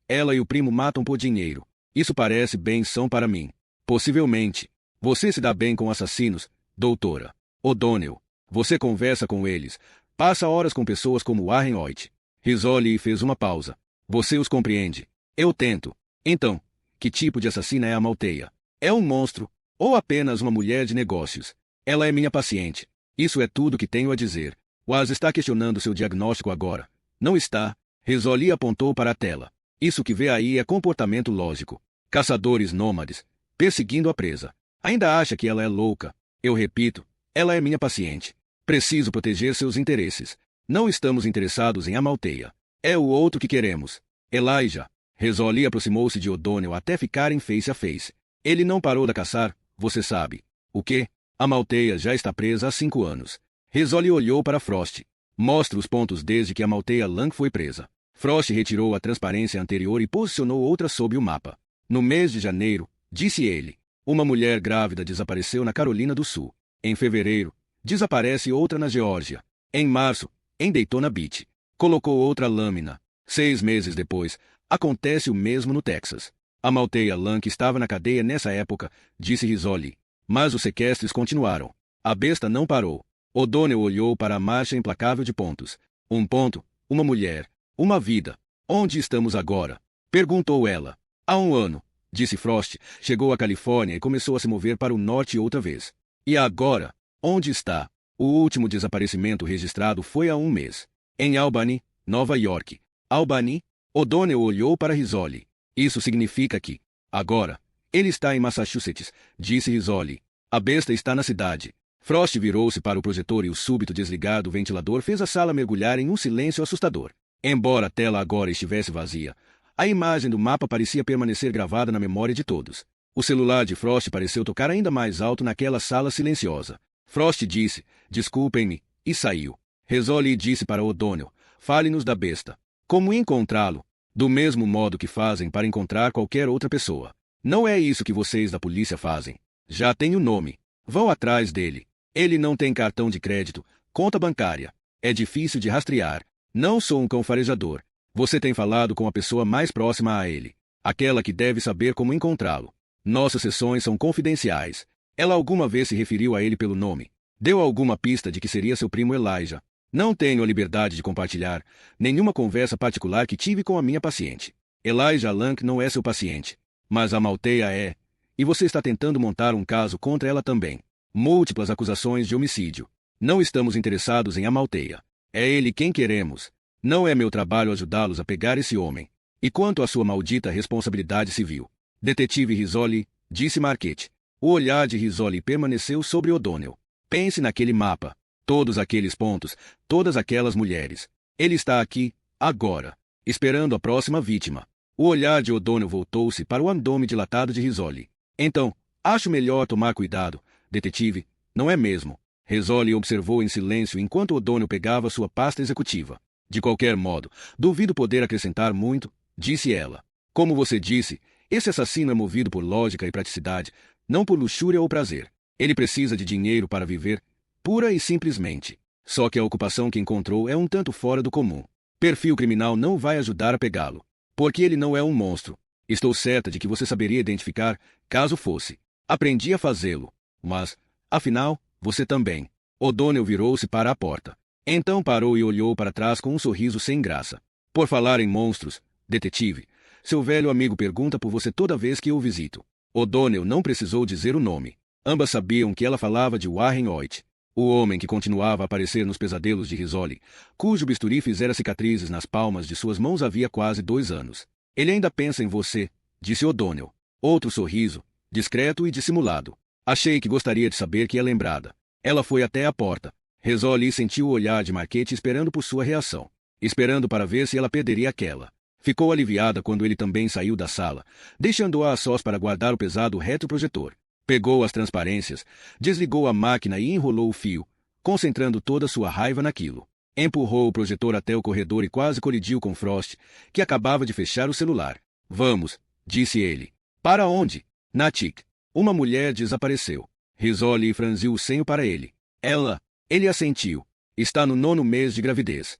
Ela e o primo matam por dinheiro. Isso parece benção para mim. Possivelmente. Você se dá bem com assassinos, doutora O'Donnell. Você conversa com eles. Passa horas com pessoas como Warren Hoyt. Rizzoli fez uma pausa. Você os compreende. Eu tento. Então, que tipo de assassina é a Malteia? É um monstro? Ou apenas uma mulher de negócios? Ela é minha paciente. Isso é tudo que tenho a dizer. Waz está questionando seu diagnóstico agora. Não está. Rizzoli apontou para a tela. Isso que vê aí é comportamento lógico. Caçadores nômades, perseguindo a presa. Ainda acha que ela é louca. Eu repito, ela é minha paciente. Preciso proteger seus interesses. Não estamos interessados em a Malteia. É o outro que queremos. Elijah. Rizzoli aproximou-se de O'Donnell até ficarem face a face. Ele não parou de caçar, você sabe. O quê? A Malteia já está presa há 5 anos. Rizzoli olhou para Frost. Mostra os pontos desde que a Malteia Lang foi presa. Frost retirou a transparência anterior e posicionou outra sob o mapa. No mês de janeiro, disse ele, uma mulher grávida desapareceu na Carolina do Sul. Em fevereiro, desaparece outra na Geórgia. Em março, em Daytona Beach. Colocou outra lâmina. 6 meses depois, acontece o mesmo no Texas. A Malteia Lã que estava na cadeia nessa época, disse Rizzoli. Mas os sequestros continuaram. A besta não parou. O'Donnell olhou para a marcha implacável de pontos. Um ponto, uma mulher, uma vida. Onde estamos agora? Perguntou ela. Há 1 ano, disse Frost, chegou à Califórnia e começou a se mover para o norte outra vez. E agora? Onde está? O último desaparecimento registrado foi há 1 mês. Em Albany, Nova York. Albany? O'Donnell olhou para Rizzoli. Isso significa que, agora, ele está em Massachusetts, disse Rizzoli. A besta está na cidade. Frost virou-se para o projetor e o súbito desligar do ventilador fez a sala mergulhar em um silêncio assustador. Embora a tela agora estivesse vazia, a imagem do mapa parecia permanecer gravada na memória de todos. O celular de Frost pareceu tocar ainda mais alto naquela sala silenciosa. Frost disse, desculpem-me, e saiu. Rizzoli disse para O'Donnell, fale-nos da besta. Como encontrá-lo? Do mesmo modo que fazem para encontrar qualquer outra pessoa. Não é isso que vocês da polícia fazem. Já tem o nome. Vão atrás dele. Ele não tem cartão de crédito, conta bancária. É difícil de rastrear. Não sou um cão farejador. Você tem falado com a pessoa mais próxima a ele. Aquela que deve saber como encontrá-lo. Nossas sessões são confidenciais. Ela alguma vez se referiu a ele pelo nome. Deu alguma pista de que seria seu primo Elijah. Não tenho a liberdade de compartilhar nenhuma conversa particular que tive com a minha paciente. Elijah Lank não é seu paciente. Mas a Malteia é. E você está tentando montar um caso contra ela também. Múltiplas acusações de homicídio. Não estamos interessados em Amalteia. É ele quem queremos. Não é meu trabalho ajudá-los a pegar esse homem. E quanto à sua maldita responsabilidade civil? Detetive Rizzoli, disse Marchetti. O olhar de Rizzoli permaneceu sobre O'Donnell. Pense naquele mapa. Todos aqueles pontos, todas aquelas mulheres. Ele está aqui, agora, esperando a próxima vítima. O olhar de O'Donnell voltou-se para o abdômen dilatado de Rizzoli. Então, acho melhor tomar cuidado, detetive, não é mesmo? Rizzoli observou em silêncio enquanto O'Donnell pegava sua pasta executiva. De qualquer modo, duvido poder acrescentar muito, disse ela. Como você disse, esse assassino é movido por lógica e praticidade, não por luxúria ou prazer. Ele precisa de dinheiro para viver, pura e simplesmente. Só que a ocupação que encontrou é um tanto fora do comum. Perfil criminal não vai ajudar a pegá-lo. Porque ele não é um monstro. Estou certa de que você saberia identificar, caso fosse. Aprendi a fazê-lo. Mas, afinal, você também. O'Donnell virou-se para a porta. Então parou e olhou para trás com um sorriso sem graça. Por falar em monstros, detetive, seu velho amigo pergunta por você toda vez que eu o visito. O'Donnell não precisou dizer o nome. Ambas sabiam que ela falava de Warren Hoyt. O homem que continuava a aparecer nos pesadelos de Rizzoli, cujo bisturi fizera cicatrizes nas palmas de suas mãos havia quase 2 anos. Ele ainda pensa em você, disse O'Donnell. Outro sorriso, discreto e dissimulado. Achei que gostaria de saber que é lembrada. Ela foi até a porta. Rizzoli sentiu o olhar de Marchetti esperando por sua reação. Esperando para ver se ela perderia aquela. Ficou aliviada quando ele também saiu da sala, deixando-a a sós para guardar o pesado retroprojetor. Pegou as transparências, desligou a máquina e enrolou o fio, concentrando toda sua raiva naquilo. Empurrou o projetor até o corredor e quase colidiu com Frost, que acabava de fechar o celular. Vamos, disse ele. Para onde? Natick. Uma mulher desapareceu. Rizzoli franziu o senho para ele. Ela. Ele assentiu. Está no 9º mês de gravidez.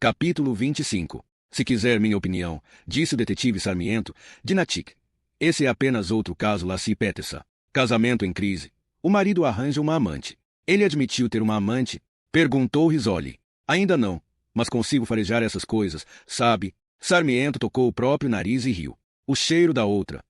Capítulo 25. Se quiser minha opinião, disse o detetive Sarmiento, de Natick. Esse é apenas outro caso Lassie Peterson. Casamento em crise. O marido arranja uma amante. Ele admitiu ter uma amante? Perguntou Rizzoli. Ainda não, mas consigo farejar essas coisas, sabe? Sarmiento tocou o próprio nariz e riu. O cheiro da outra.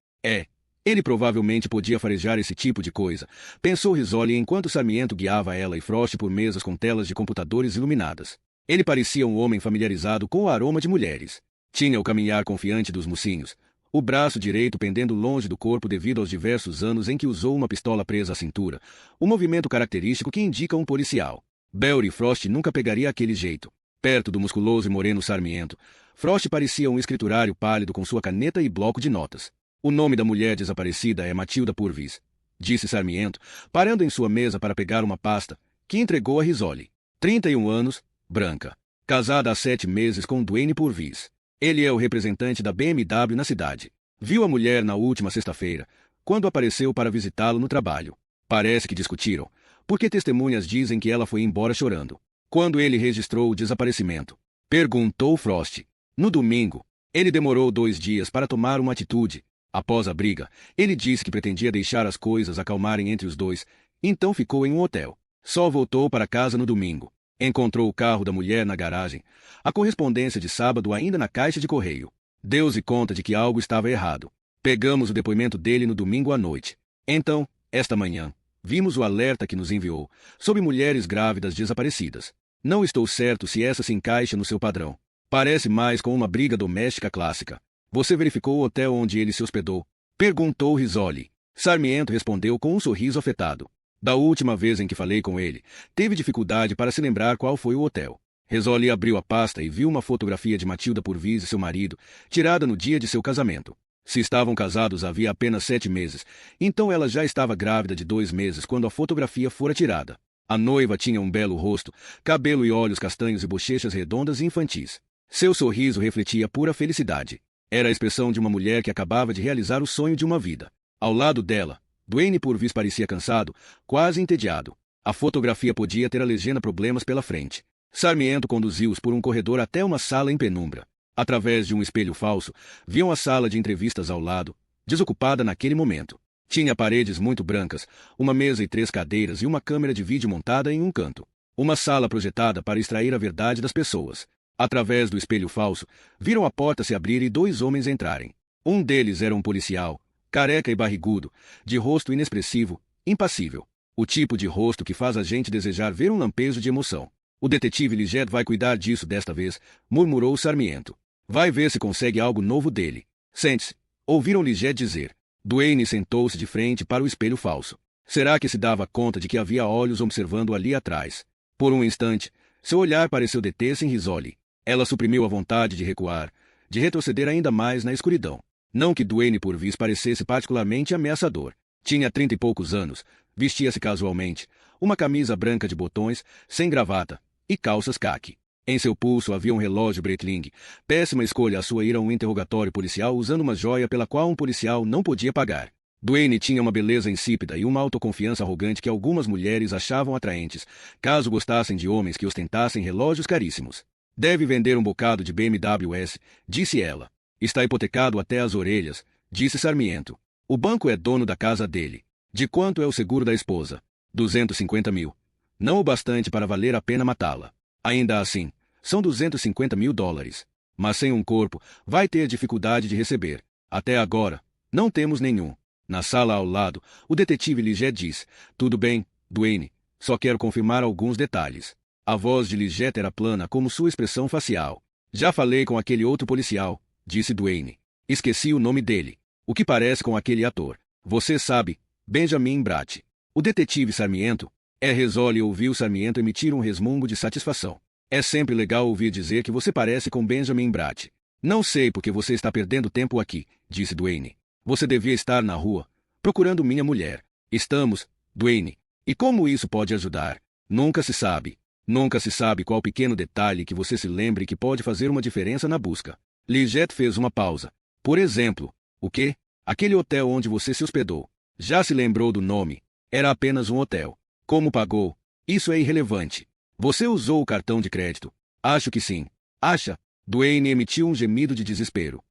Ele provavelmente podia farejar esse tipo de coisa, pensou Rizzoli enquanto Sarmiento guiava ela e Frost por mesas com telas de computadores iluminadas. Ele parecia um homem familiarizado com o aroma de mulheres. Tinha o caminhar confiante dos mocinhos, o braço direito pendendo longe do corpo devido aos diversos anos em que usou uma pistola presa à cintura, o movimento característico que indica um policial. Belry Frost nunca pegaria aquele jeito. Perto do musculoso e moreno Sarmiento, Frost parecia um escriturário pálido com sua caneta e bloco de notas. O nome da mulher desaparecida é Matilda Purvis. disse Sarmiento, parando em sua mesa para pegar uma pasta, que entregou a Risoli. 31 anos, branca. Casada há 7 meses com Duane Purvis. Ele é o representante da BMW na cidade. Viu a mulher na última sexta-feira, quando apareceu para visitá-lo no trabalho. Parece que discutiram, porque testemunhas dizem que ela foi embora chorando. Quando ele registrou o desaparecimento, perguntou Frost. No domingo, ele demorou 2 dias para tomar uma atitude. Após a briga, ele disse que pretendia deixar as coisas acalmarem entre os dois, então ficou em um hotel. Só voltou para casa no domingo. Encontrou o carro da mulher na garagem, a correspondência de sábado ainda na caixa de correio. Deu-se conta de que algo estava errado. Pegamos o depoimento dele no domingo à noite. Então, esta manhã, vimos o alerta que nos enviou, sobre mulheres grávidas desaparecidas. Não estou certo se essa se encaixa no seu padrão. Parece mais com uma briga doméstica clássica. Você verificou o hotel onde ele se hospedou? Perguntou Risoli. Sarmiento respondeu com um sorriso afetado. Da última vez em que falei com ele, teve dificuldade para se lembrar qual foi o hotel. Risoli abriu a pasta e viu uma fotografia de Matilda Purvis e seu marido, tirada no dia de seu casamento. Se estavam casados havia apenas 7 meses, então ela já estava grávida de 2 meses quando a fotografia fora tirada. A noiva tinha um belo rosto, cabelo e olhos castanhos e bochechas redondas e infantis. Seu sorriso refletia pura felicidade. Era a expressão de uma mulher que acabava de realizar o sonho de uma vida. Ao lado dela, Duane Purvis parecia cansado, quase entediado. A fotografia podia ter a legenda problemas pela frente. Sarmiento conduziu-os por um corredor até uma sala em penumbra. Através de um espelho falso, viam a sala de entrevistas ao lado, desocupada naquele momento. Tinha paredes muito brancas, uma mesa e 3 cadeiras e uma câmera de vídeo montada em um canto. Uma sala projetada para extrair a verdade das pessoas. Através do espelho falso, viram a porta se abrir e 2 homens entrarem. Um deles era um policial, careca e barrigudo, de rosto inexpressivo, impassível. O tipo de rosto que faz a gente desejar ver um lampejo de emoção. O detetive Liget vai cuidar disso desta vez, murmurou Sarmiento. Vai ver se consegue algo novo dele. Sente-se, ouviram Liget dizer. Duane sentou-se de frente para o espelho falso. Será que se dava conta de que havia olhos observando ali atrás? Por um instante, seu olhar pareceu deter-se em Risoli. Ela suprimiu a vontade de recuar, de retroceder ainda mais na escuridão. Não que Duane Purvis parecesse particularmente ameaçador. Tinha 30 e poucos anos, vestia-se casualmente, uma camisa branca de botões, sem gravata, e calças caqui. Em seu pulso havia um relógio Breitling. Péssima escolha a sua ir a um interrogatório policial usando uma joia pela qual um policial não podia pagar. Duane tinha uma beleza insípida e uma autoconfiança arrogante que algumas mulheres achavam atraentes, caso gostassem de homens que ostentassem relógios caríssimos. Deve vender um bocado de BMWs, disse ela. Está hipotecado até as orelhas, disse Sarmiento. O banco é dono da casa dele. De quanto é o seguro da esposa? 250 mil. Não o bastante para valer a pena matá-la. Ainda assim, são 250 mil dólares. Mas sem um corpo, vai ter dificuldade de receber. Até agora, não temos nenhum. Na sala ao lado, o detetive Liget disse, tudo bem, Duane, só quero confirmar alguns detalhes. A voz de Liget era plana como sua expressão facial. Já falei com aquele outro policial, disse Duane. Esqueci o nome dele. O que parece com aquele ator. Você sabe, Benjamin Bratt. O detetive Sarmiento. Risoli ouviu Sarmiento emitir um resmungo de satisfação. É sempre legal ouvir dizer que você parece com Benjamin Bratt. Não sei por que você está perdendo tempo aqui, disse Duane. Você devia estar na rua, procurando minha mulher. Estamos, Duane. E como isso pode ajudar? Nunca se sabe. Nunca se sabe qual pequeno detalhe que você se lembre que pode fazer uma diferença na busca. Liget fez uma pausa. Por exemplo, o quê? Aquele hotel onde você se hospedou. Já se lembrou do nome. Era apenas um hotel. Como pagou? Isso é irrelevante. Você usou o cartão de crédito? Acho que sim. Acha? Duane emitiu um gemido de desespero.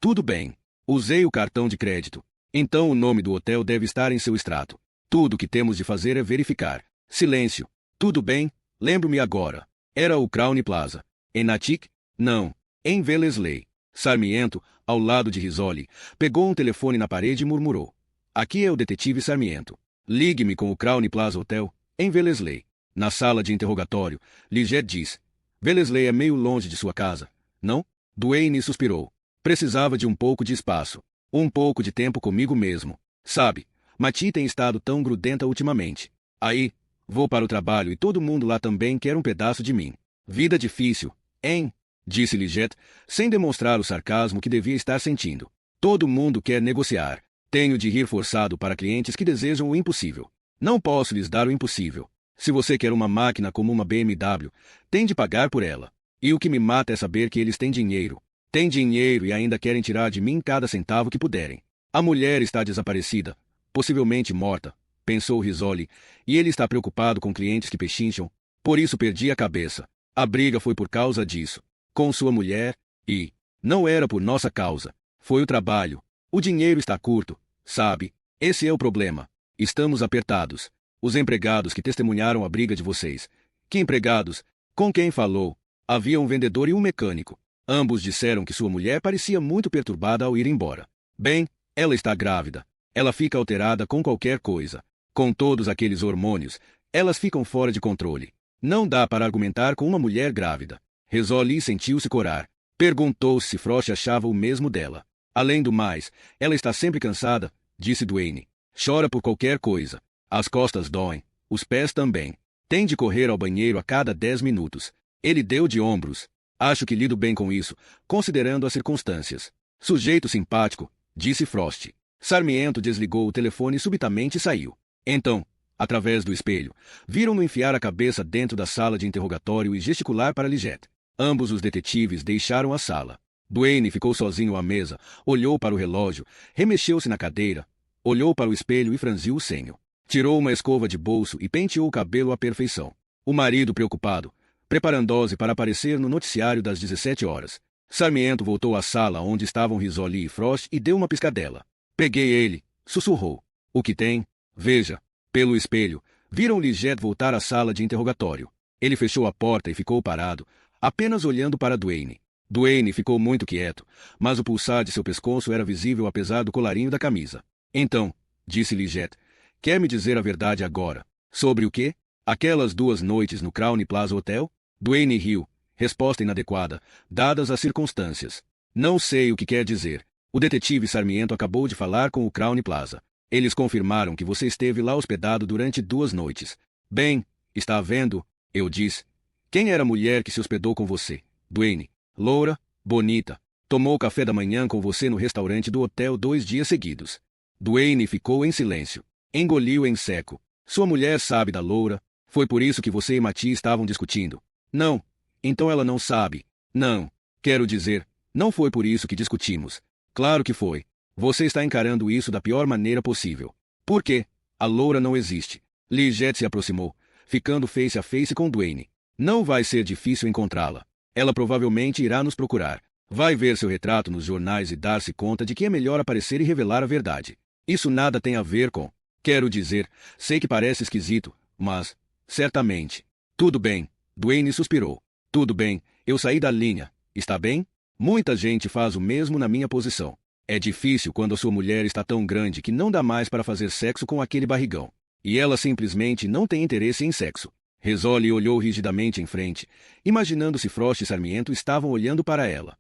Tudo bem. Usei o cartão de crédito. Então o nome do hotel deve estar em seu extrato. Tudo o que temos de fazer é verificar. Silêncio. Tudo bem, lembro-me agora. Era o Crowne Plaza. Em Natick? Não. Em Wellesley. Sarmiento, ao lado de Risoli, pegou um telefone na parede e murmurou. Aqui é o detetive Sarmiento. Ligue-me com o Crowne Plaza Hotel, em Wellesley. Na sala de interrogatório, Liget disse. Wellesley é meio longe de sua casa, não? Duane suspirou. Precisava de um pouco de espaço. Um pouco de tempo comigo mesmo. Sabe, Mati tem estado tão grudenta ultimamente. Aí, vou para o trabalho e todo mundo lá também quer um pedaço de mim. Vida difícil, hein? Disse Liget, sem demonstrar o sarcasmo que devia estar sentindo. Todo mundo quer negociar. Tenho de rir forçado para clientes que desejam o impossível. Não posso lhes dar o impossível. Se você quer uma máquina como uma BMW, tem de pagar por ela. E o que me mata é saber que eles têm dinheiro. Têm dinheiro e ainda querem tirar de mim cada centavo que puderem. A mulher está desaparecida, possivelmente morta, pensou Rizzoli, e ele está preocupado com clientes que pechincham. Por isso perdi a cabeça. A briga foi por causa disso. Com sua mulher, e não era por nossa causa. Foi o trabalho. O dinheiro está curto, sabe? Esse é o problema. Estamos apertados. Os empregados que testemunharam a briga de vocês. Que empregados? Com quem falou? Havia um vendedor e um mecânico. Ambos disseram que sua mulher parecia muito perturbada ao ir embora. Bem, ela está grávida. Ela fica alterada com qualquer coisa. Com todos aqueles hormônios, elas ficam fora de controle. Não dá para argumentar com uma mulher grávida. Rizzoli sentiu-se corar. Perguntou se Frost achava o mesmo dela. Além do mais, ela está sempre cansada, disse Duane. Chora por qualquer coisa. As costas doem, os pés também. Tem de correr ao banheiro a cada 10 minutos. Ele deu de ombros. Acho que lido bem com isso, considerando as circunstâncias. Sujeito simpático, disse Frost. Sarmiento desligou o telefone e subitamente saiu. Então, através do espelho, viram-no enfiar a cabeça dentro da sala de interrogatório e gesticular para Liggett. Ambos os detetives deixaram a sala. Duane ficou sozinho à mesa, olhou para o relógio, remexeu-se na cadeira, olhou para o espelho e franziu o senho. Tirou uma escova de bolso e penteou o cabelo à perfeição. O marido preocupado, preparando-se para aparecer no noticiário das 17 horas. Sarmiento voltou à sala onde estavam Rizzoli e Frost e deu uma piscadela. Peguei ele, sussurrou. O que tem? Veja. Pelo espelho, viram Liggett voltar à sala de interrogatório. Ele fechou a porta e ficou parado, apenas olhando para Duane. Duane ficou muito quieto, mas o pulsar de seu pescoço era visível apesar do colarinho da camisa. Então, disse Liggett, quer me dizer a verdade agora? Sobre o quê? Aquelas 2 noites no Crowne Plaza Hotel? Duane riu. Resposta inadequada, dadas as circunstâncias. Não sei o que quer dizer. O detetive Sarmiento acabou de falar com o Crowne Plaza. Eles confirmaram que você esteve lá hospedado durante 2 noites. Bem, está vendo? Eu disse. Quem era a mulher que se hospedou com você? Duane. Loura, bonita. Tomou café da manhã com você no restaurante do hotel 2 dias seguidos. Duane ficou em silêncio. Engoliu em seco. Sua mulher sabe da loura. Foi por isso que você e Mati estavam discutindo. Não. Então ela não sabe. Não. Quero dizer, não foi por isso que discutimos. Claro que foi. Você está encarando isso da pior maneira possível. Por quê? A loura não existe. Liggett se aproximou, ficando face a face com Duane. Não vai ser difícil encontrá-la. Ela provavelmente irá nos procurar. Vai ver seu retrato nos jornais e dar-se conta de que é melhor aparecer e revelar a verdade. Isso nada tem a ver com... Quero dizer, sei que parece esquisito, mas... Certamente. Tudo bem. Duane suspirou. Tudo bem, eu saí da linha. Está bem? Muita gente faz o mesmo na minha posição. É difícil quando a sua mulher está tão grande que não dá mais para fazer sexo com aquele barrigão. E ela simplesmente não tem interesse em sexo. Rizzoli olhou rigidamente em frente, imaginando se Frost e Sarmiento estavam olhando para ela.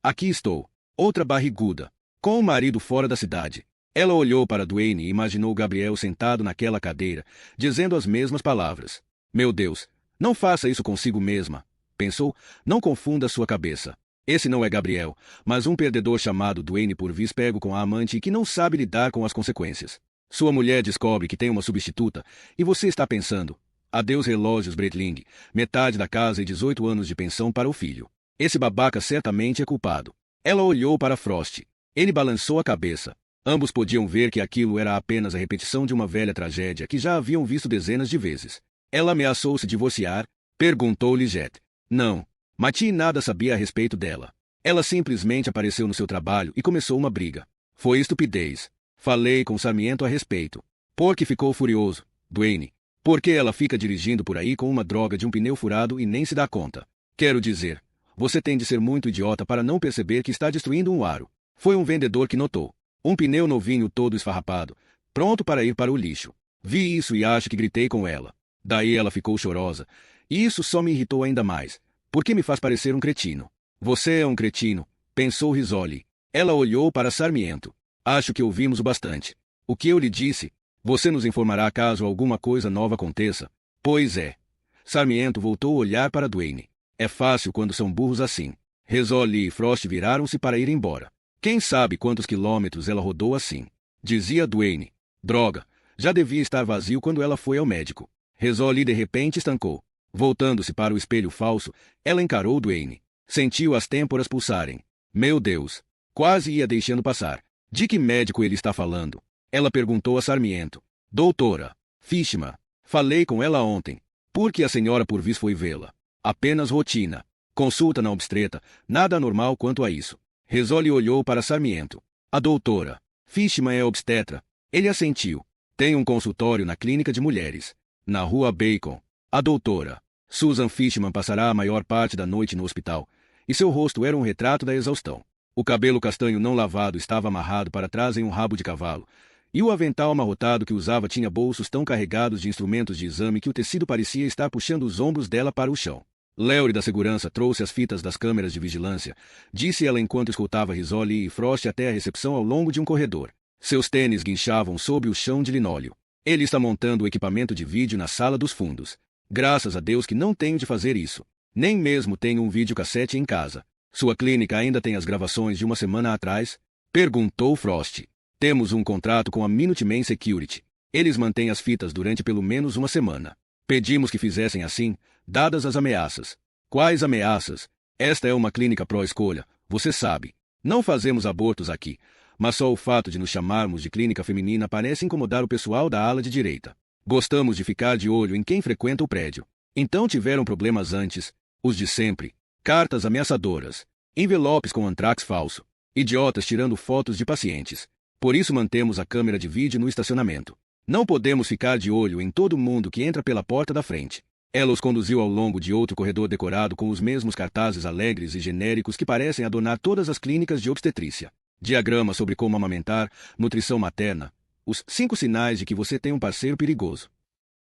Aqui estou. Outra barriguda. Com o marido fora da cidade. Ela olhou para Duane e imaginou Gabriel sentado naquela cadeira, dizendo as mesmas palavras. Meu Deus, não faça isso consigo mesma. Pensou, não confunda sua cabeça. Esse não é Gabriel, mas um perdedor chamado Duane Purvis pego com a amante e que não sabe lidar com as consequências. Sua mulher descobre que tem uma substituta, e você está pensando... Adeus relógios Breitling, metade da casa e 18 anos de pensão para o filho. Esse babaca certamente é culpado. Ela olhou para Frost. Ele balançou a cabeça. Ambos podiam ver que aquilo era apenas a repetição de uma velha tragédia que já haviam visto dezenas de vezes. Ela ameaçou se divorciar? Perguntou Liggett. Não. Mati nada sabia a respeito dela. Ela simplesmente apareceu no seu trabalho e começou uma briga. Foi estupidez. Falei com Sarmiento a respeito. Porque ficou furioso. Duane. Por que ela fica dirigindo por aí com uma droga de um pneu furado e nem se dá conta? Quero dizer, você tem de ser muito idiota para não perceber que está destruindo um aro. Foi um vendedor que notou. Um pneu novinho todo esfarrapado, pronto para ir para o lixo. Vi isso e acho que gritei com ela. Daí ela ficou chorosa. E isso só me irritou ainda mais. Porque me faz parecer um cretino. Você é um cretino, pensou Rizzoli. Ela olhou para Sarmiento. Acho que ouvimos o bastante. O que eu lhe disse? Você nos informará caso alguma coisa nova aconteça. Pois é. Sarmiento voltou a olhar para Duane. É fácil quando são burros assim. Rizzoli e Frost viraram-se para ir embora. Quem sabe quantos quilômetros ela rodou assim? dizia Duane. Droga, já devia estar vazio quando ela foi ao médico. Risoli de repente estancou. Voltando-se para o espelho falso, ela encarou Duane. Sentiu as têmporas pulsarem. Meu Deus! Quase ia deixando passar. De que médico ele está falando? Ela perguntou a Sarmiento. Doutora Fishman. Falei com ela ontem. Por que a senhora Purvis foi vê-la? Apenas rotina. Consulta na obstetra, nada anormal quanto a isso. Risoli olhou para Sarmiento. A doutora Fishman é obstetra. Ele assentiu. Tem um consultório na clínica de mulheres, na rua Bacon. A doutora Susan Fishman passará a maior parte da noite no hospital, e seu rosto era um retrato da exaustão. O cabelo castanho não lavado estava amarrado para trás em um rabo de cavalo, e o avental amarrotado que usava tinha bolsos tão carregados de instrumentos de exame que o tecido parecia estar puxando os ombros dela para o chão. Leury da segurança trouxe as fitas das câmeras de vigilância, disse ela enquanto escoltava Risoli e Frost até a recepção ao longo de um corredor. Seus tênis guinchavam sob o chão de linóleo. Ele está montando o equipamento de vídeo na sala dos fundos. Graças a Deus que não tenho de fazer isso. Nem mesmo tenho um videocassete em casa. Sua clínica ainda tem as gravações de uma semana atrás? Perguntou Frost. Temos um contrato com a Minuteman Security. Eles mantêm as fitas durante pelo menos uma semana. Pedimos que fizessem assim, dadas as ameaças. Quais ameaças? Esta é uma clínica pró-escolha, você sabe. Não fazemos abortos aqui, mas só o fato de nos chamarmos de clínica feminina parece incomodar o pessoal da ala de direita. Gostamos de ficar de olho em quem frequenta o prédio. Então tiveram problemas antes, os de sempre. Cartas ameaçadoras, envelopes com antrax falso, idiotas tirando fotos de pacientes. Por isso mantemos a câmera de vídeo no estacionamento. Não podemos ficar de olho em todo mundo que entra pela porta da frente. Ela os conduziu ao longo de outro corredor decorado com os mesmos cartazes alegres e genéricos que parecem adornar todas as clínicas de obstetrícia. Diagrama sobre como amamentar, nutrição materna, os 5 sinais de que você tem um parceiro perigoso.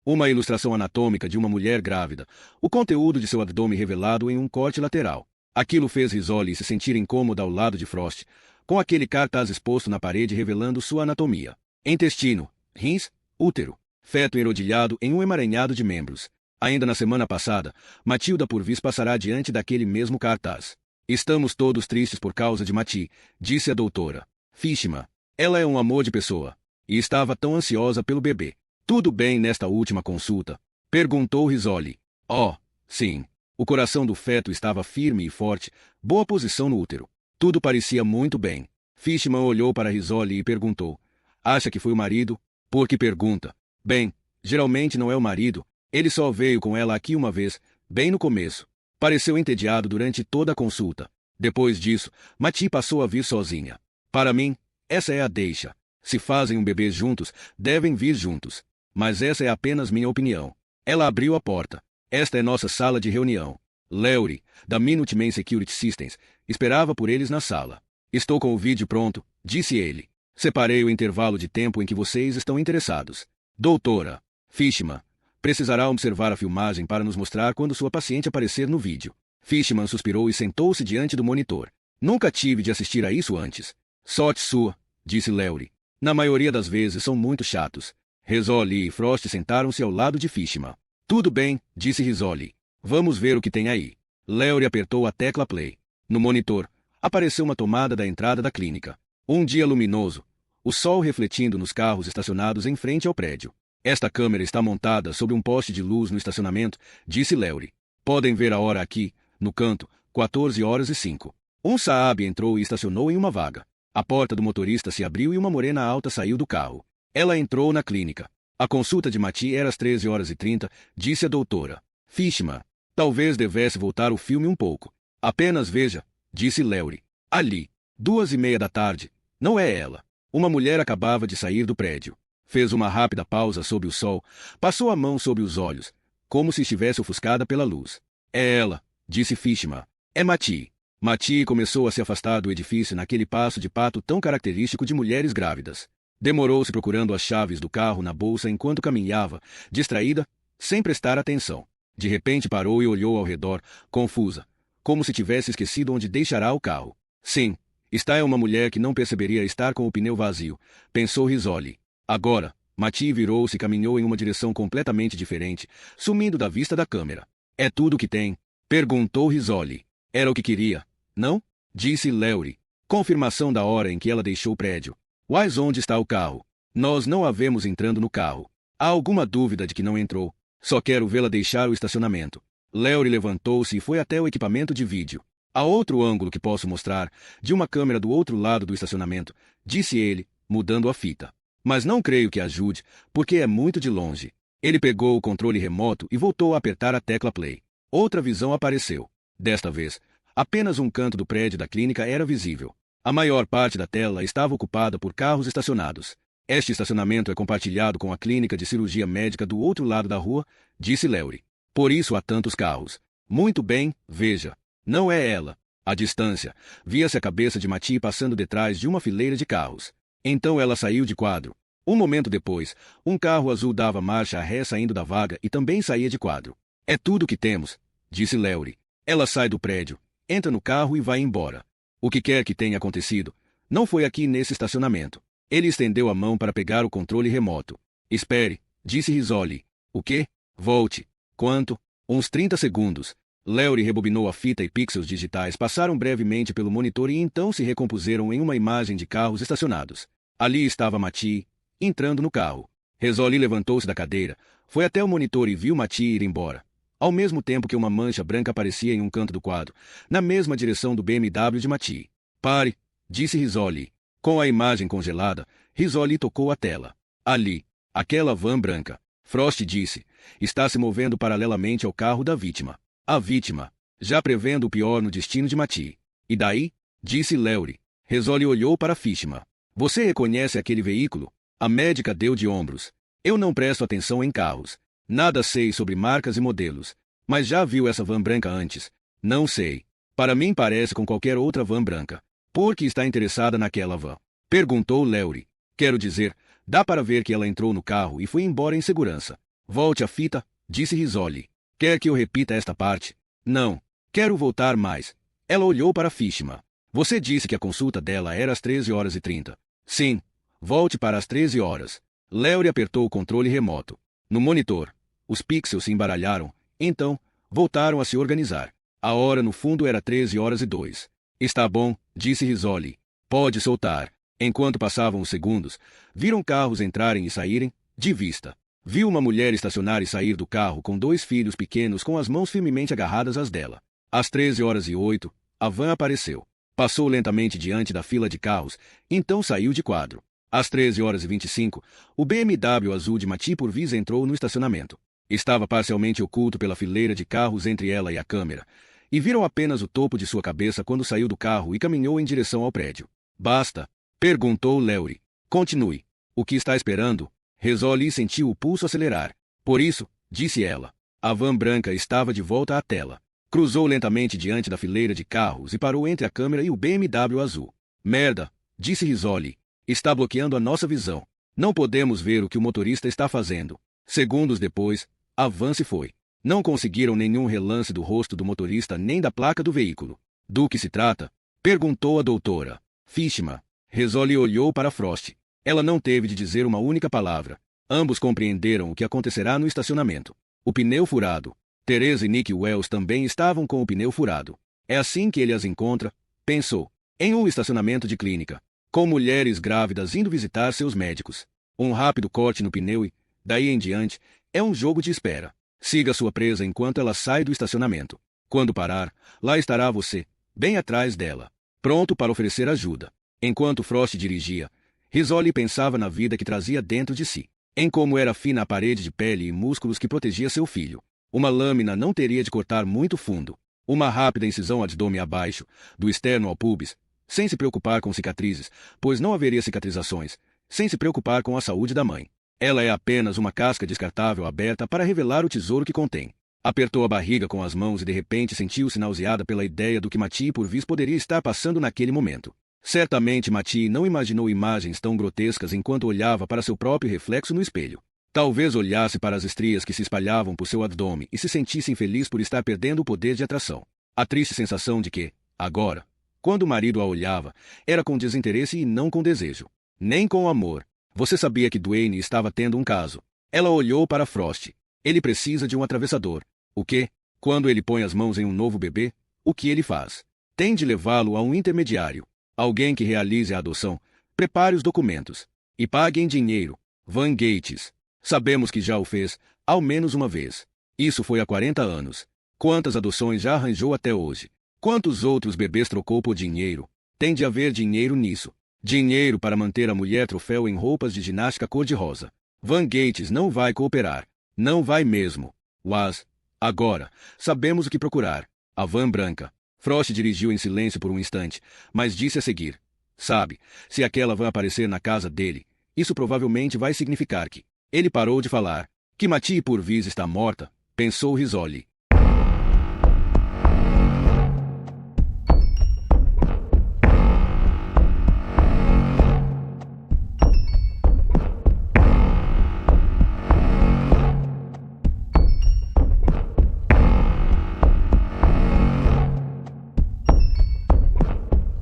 Uma ilustração anatômica de uma mulher grávida, o conteúdo de seu abdômen revelado em um corte lateral. Aquilo fez Risoli se sentir incômoda ao lado de Frost, com aquele cartaz exposto na parede revelando sua anatomia. Intestino, rins, útero, feto enrodilhado em um emaranhado de membros. Ainda na semana passada, Matilda Purvis passará diante daquele mesmo cartaz. Estamos todos tristes por causa de Mati, disse a doutora Fishman. Ela é um amor de pessoa. E estava tão ansiosa pelo bebê. Tudo bem nesta última consulta? Perguntou Risoli. Oh, sim. O coração do feto estava firme e forte, boa posição no útero. Tudo parecia muito bem. Fishman olhou para Risoli e perguntou. Acha que foi o marido? Por que pergunta? Bem, geralmente não é o marido. Ele só veio com ela aqui uma vez, bem no começo. Pareceu entediado durante toda a consulta. Depois disso, Mati passou a vir sozinha. Para mim, essa é a deixa. Se fazem um bebê juntos, devem vir juntos. Mas essa é apenas minha opinião. Ela abriu a porta. Esta é nossa sala de reunião. Leury, da Minuteman Security Systems, esperava por eles na sala. Estou com o vídeo pronto, disse ele. Separei o intervalo de tempo em que vocês estão interessados. Doutora Fishman, precisará observar a filmagem para nos mostrar quando sua paciente aparecer no vídeo. Fishman suspirou e sentou-se diante do monitor. Nunca tive de assistir a isso antes. Sorte sua, disse Leury. Na maioria das vezes são muito chatos. Risoli e Frost sentaram-se ao lado de Fishman. Tudo bem, disse Risoli. Vamos ver o que tem aí. Leury apertou a tecla play. No monitor, apareceu uma tomada da entrada da clínica. Um dia luminoso. O sol refletindo nos carros estacionados em frente ao prédio. Esta câmera está montada sobre um poste de luz no estacionamento, disse Leury. Podem ver a hora aqui, no canto, 14h05. Um Saab entrou e estacionou em uma vaga. A porta do motorista se abriu e uma morena alta saiu do carro. Ela entrou na clínica. A consulta de Mati era às 13h30, disse a doutora Fishman. Talvez devesse voltar o filme um pouco. Apenas veja, disse Leury. Ali, 2h30 da tarde. Não é ela. Uma mulher acabava de sair do prédio. Fez uma rápida pausa sob o sol, passou a mão sobre os olhos, como se estivesse ofuscada pela luz. É ela, disse Fishman. É Mati. Mati começou a se afastar do edifício naquele passo de pato tão característico de mulheres grávidas. Demorou-se procurando as chaves do carro na bolsa enquanto caminhava, distraída, sem prestar atenção. De repente parou e olhou ao redor, confusa, como se tivesse esquecido onde deixará o carro. Sim, esta é uma mulher que não perceberia estar com o pneu vazio, pensou Risoli. Agora, Mati virou-se e caminhou em uma direção completamente diferente, sumindo da vista da câmera. É tudo o que tem? Perguntou Risoli. Era o que queria, não? Disse Leury. Confirmação da hora em que ela deixou o prédio. Mas onde está o carro? Nós não a vemos entrando no carro. Há alguma dúvida de que não entrou? Só quero vê-la deixar o estacionamento. Lowry levantou-se e foi até o equipamento de vídeo. Há outro ângulo que posso mostrar, de uma câmera do outro lado do estacionamento, disse ele, mudando a fita. Mas não creio que ajude, porque é muito de longe. Ele pegou o controle remoto e voltou a apertar a tecla play. Outra visão apareceu. Desta vez, apenas um canto do prédio da clínica era visível. A maior parte da tela estava ocupada por carros estacionados. Este estacionamento é compartilhado com a clínica de cirurgia médica do outro lado da rua, disse Lowry. Por isso há tantos carros. Muito bem, veja. Não é ela. À distância, via-se a cabeça de Mattie passando detrás de uma fileira de carros. Então ela saiu de quadro. Um momento depois, um carro azul dava marcha ré saindo da vaga e também saía de quadro. É tudo o que temos, disse Lowry. Ela sai do prédio, entra no carro e vai embora. O que quer que tenha acontecido, não foi aqui nesse estacionamento. Ele estendeu a mão para pegar o controle remoto. Espere, disse Rizzoli. O quê? Volte. Quanto? Uns 30 segundos. Lowry rebobinou a fita e pixels digitais passaram brevemente pelo monitor e então se recompuseram em uma imagem de carros estacionados. Ali estava Mattie, entrando no carro. Rizzoli levantou-se da cadeira, foi até o monitor e viu Mattie ir embora. Ao mesmo tempo que uma mancha branca aparecia em um canto do quadro, na mesma direção do BMW de Mattie. Pare, disse Rizzoli. Com a imagem congelada, Rizzoli tocou a tela. Ali, aquela van branca. Frost disse, está se movendo paralelamente ao carro da vítima. A vítima, já prevendo o pior no destino de Mattie. E daí? Disse Lowry. Rizzoli olhou para Fishman. Você reconhece aquele veículo? A médica deu de ombros. Eu não presto atenção em carros. Nada sei sobre marcas e modelos. Mas já viu essa van branca antes? Não sei. Para mim parece com qualquer outra van branca. Por que está interessada naquela van? Perguntou Lowry. Quero dizer, dá para ver que ela entrou no carro e foi embora em segurança. Volte a fita, disse Rizzoli. Quer que eu repita esta parte? Não. Quero voltar mais. Ela olhou para Fishman. Você disse que a consulta dela era às 13h30. Sim. Volte para as 13 horas. Lowry apertou o controle remoto. No monitor, os pixels se embaralharam, então, voltaram a se organizar. A hora no fundo era 13h02. Está bom, disse Rizzoli. Pode soltar. Enquanto passavam os segundos, viram carros entrarem e saírem, de vista. Viu uma mulher estacionar e sair do carro com 2 filhos pequenos com as mãos firmemente agarradas às dela. Às 13h08, a van apareceu. Passou lentamente diante da fila de carros, então saiu de quadro. Às 13h25, o BMW azul de Mattie Purvis entrou no estacionamento. Estava parcialmente oculto pela fileira de carros entre ela e a câmera, e viram apenas o topo de sua cabeça quando saiu do carro e caminhou em direção ao prédio. Basta? Perguntou Lowry. Continue. O que está esperando? Rizzoli sentiu o pulso acelerar. Por isso, disse ela. A van branca estava de volta à tela. Cruzou lentamente diante da fileira de carros e parou entre a câmera e o BMW azul. Merda, disse Rizzoli. Está bloqueando a nossa visão. Não podemos ver o que o motorista está fazendo. Segundos depois, a van se foi. Não conseguiram nenhum relance do rosto do motorista nem da placa do veículo. Do que se trata? Perguntou a doutora. Fishman. Rizzoli olhou para Frost. Ela não teve de dizer uma única palavra. Ambos compreenderam o que acontecerá no estacionamento. O pneu furado. Teresa e Nick Wells também estavam com o pneu furado. É assim que ele as encontra, pensou. Em um estacionamento de clínica. Com mulheres grávidas indo visitar seus médicos. Um rápido corte no pneu e, daí em diante, é um jogo de espera. Siga sua presa enquanto ela sai do estacionamento. Quando parar, lá estará você, bem atrás dela, pronto para oferecer ajuda. Enquanto Frost dirigia, Rizzoli pensava na vida que trazia dentro de si, em como era fina a parede de pele e músculos que protegia seu filho. Uma lâmina não teria de cortar muito fundo. Uma rápida incisão abdômen abaixo, do externo ao pubis, sem se preocupar com cicatrizes, pois não haveria cicatrizações, sem se preocupar com a saúde da mãe. Ela é apenas uma casca descartável aberta para revelar o tesouro que contém. Apertou a barriga com as mãos e de repente sentiu-se nauseada pela ideia do que Mattie Purvis poderia estar passando naquele momento. Certamente Mattie não imaginou imagens tão grotescas enquanto olhava para seu próprio reflexo no espelho. Talvez olhasse para as estrias que se espalhavam por seu abdômen e se sentisse infeliz por estar perdendo o poder de atração. A triste sensação de que, agora, quando o marido a olhava, era com desinteresse e não com desejo. Nem com amor. Você sabia que Duane estava tendo um caso. Ela olhou para Frost. Ele precisa de um atravessador. O quê? Quando ele põe as mãos em um novo bebê, o que ele faz? Tem de levá-lo a um intermediário. Alguém que realize a adoção. Prepare os documentos. E pague em dinheiro. Van Gates. Sabemos que já o fez, ao menos uma vez. Isso foi há 40 anos. Quantas adoções já arranjou até hoje? Quantos outros bebês trocou por dinheiro? Tem de haver dinheiro nisso. Dinheiro para manter a mulher troféu em roupas de ginástica cor-de-rosa. Van Gates não vai cooperar. Não vai mesmo. Was. Agora, sabemos o que procurar. A van branca. Frost dirigiu em silêncio por um instante, mas disse a seguir. Sabe, se aquela van aparecer na casa dele, isso provavelmente vai significar que... Ele parou de falar. Que Mattie Purvis está morta, pensou Rizzoli.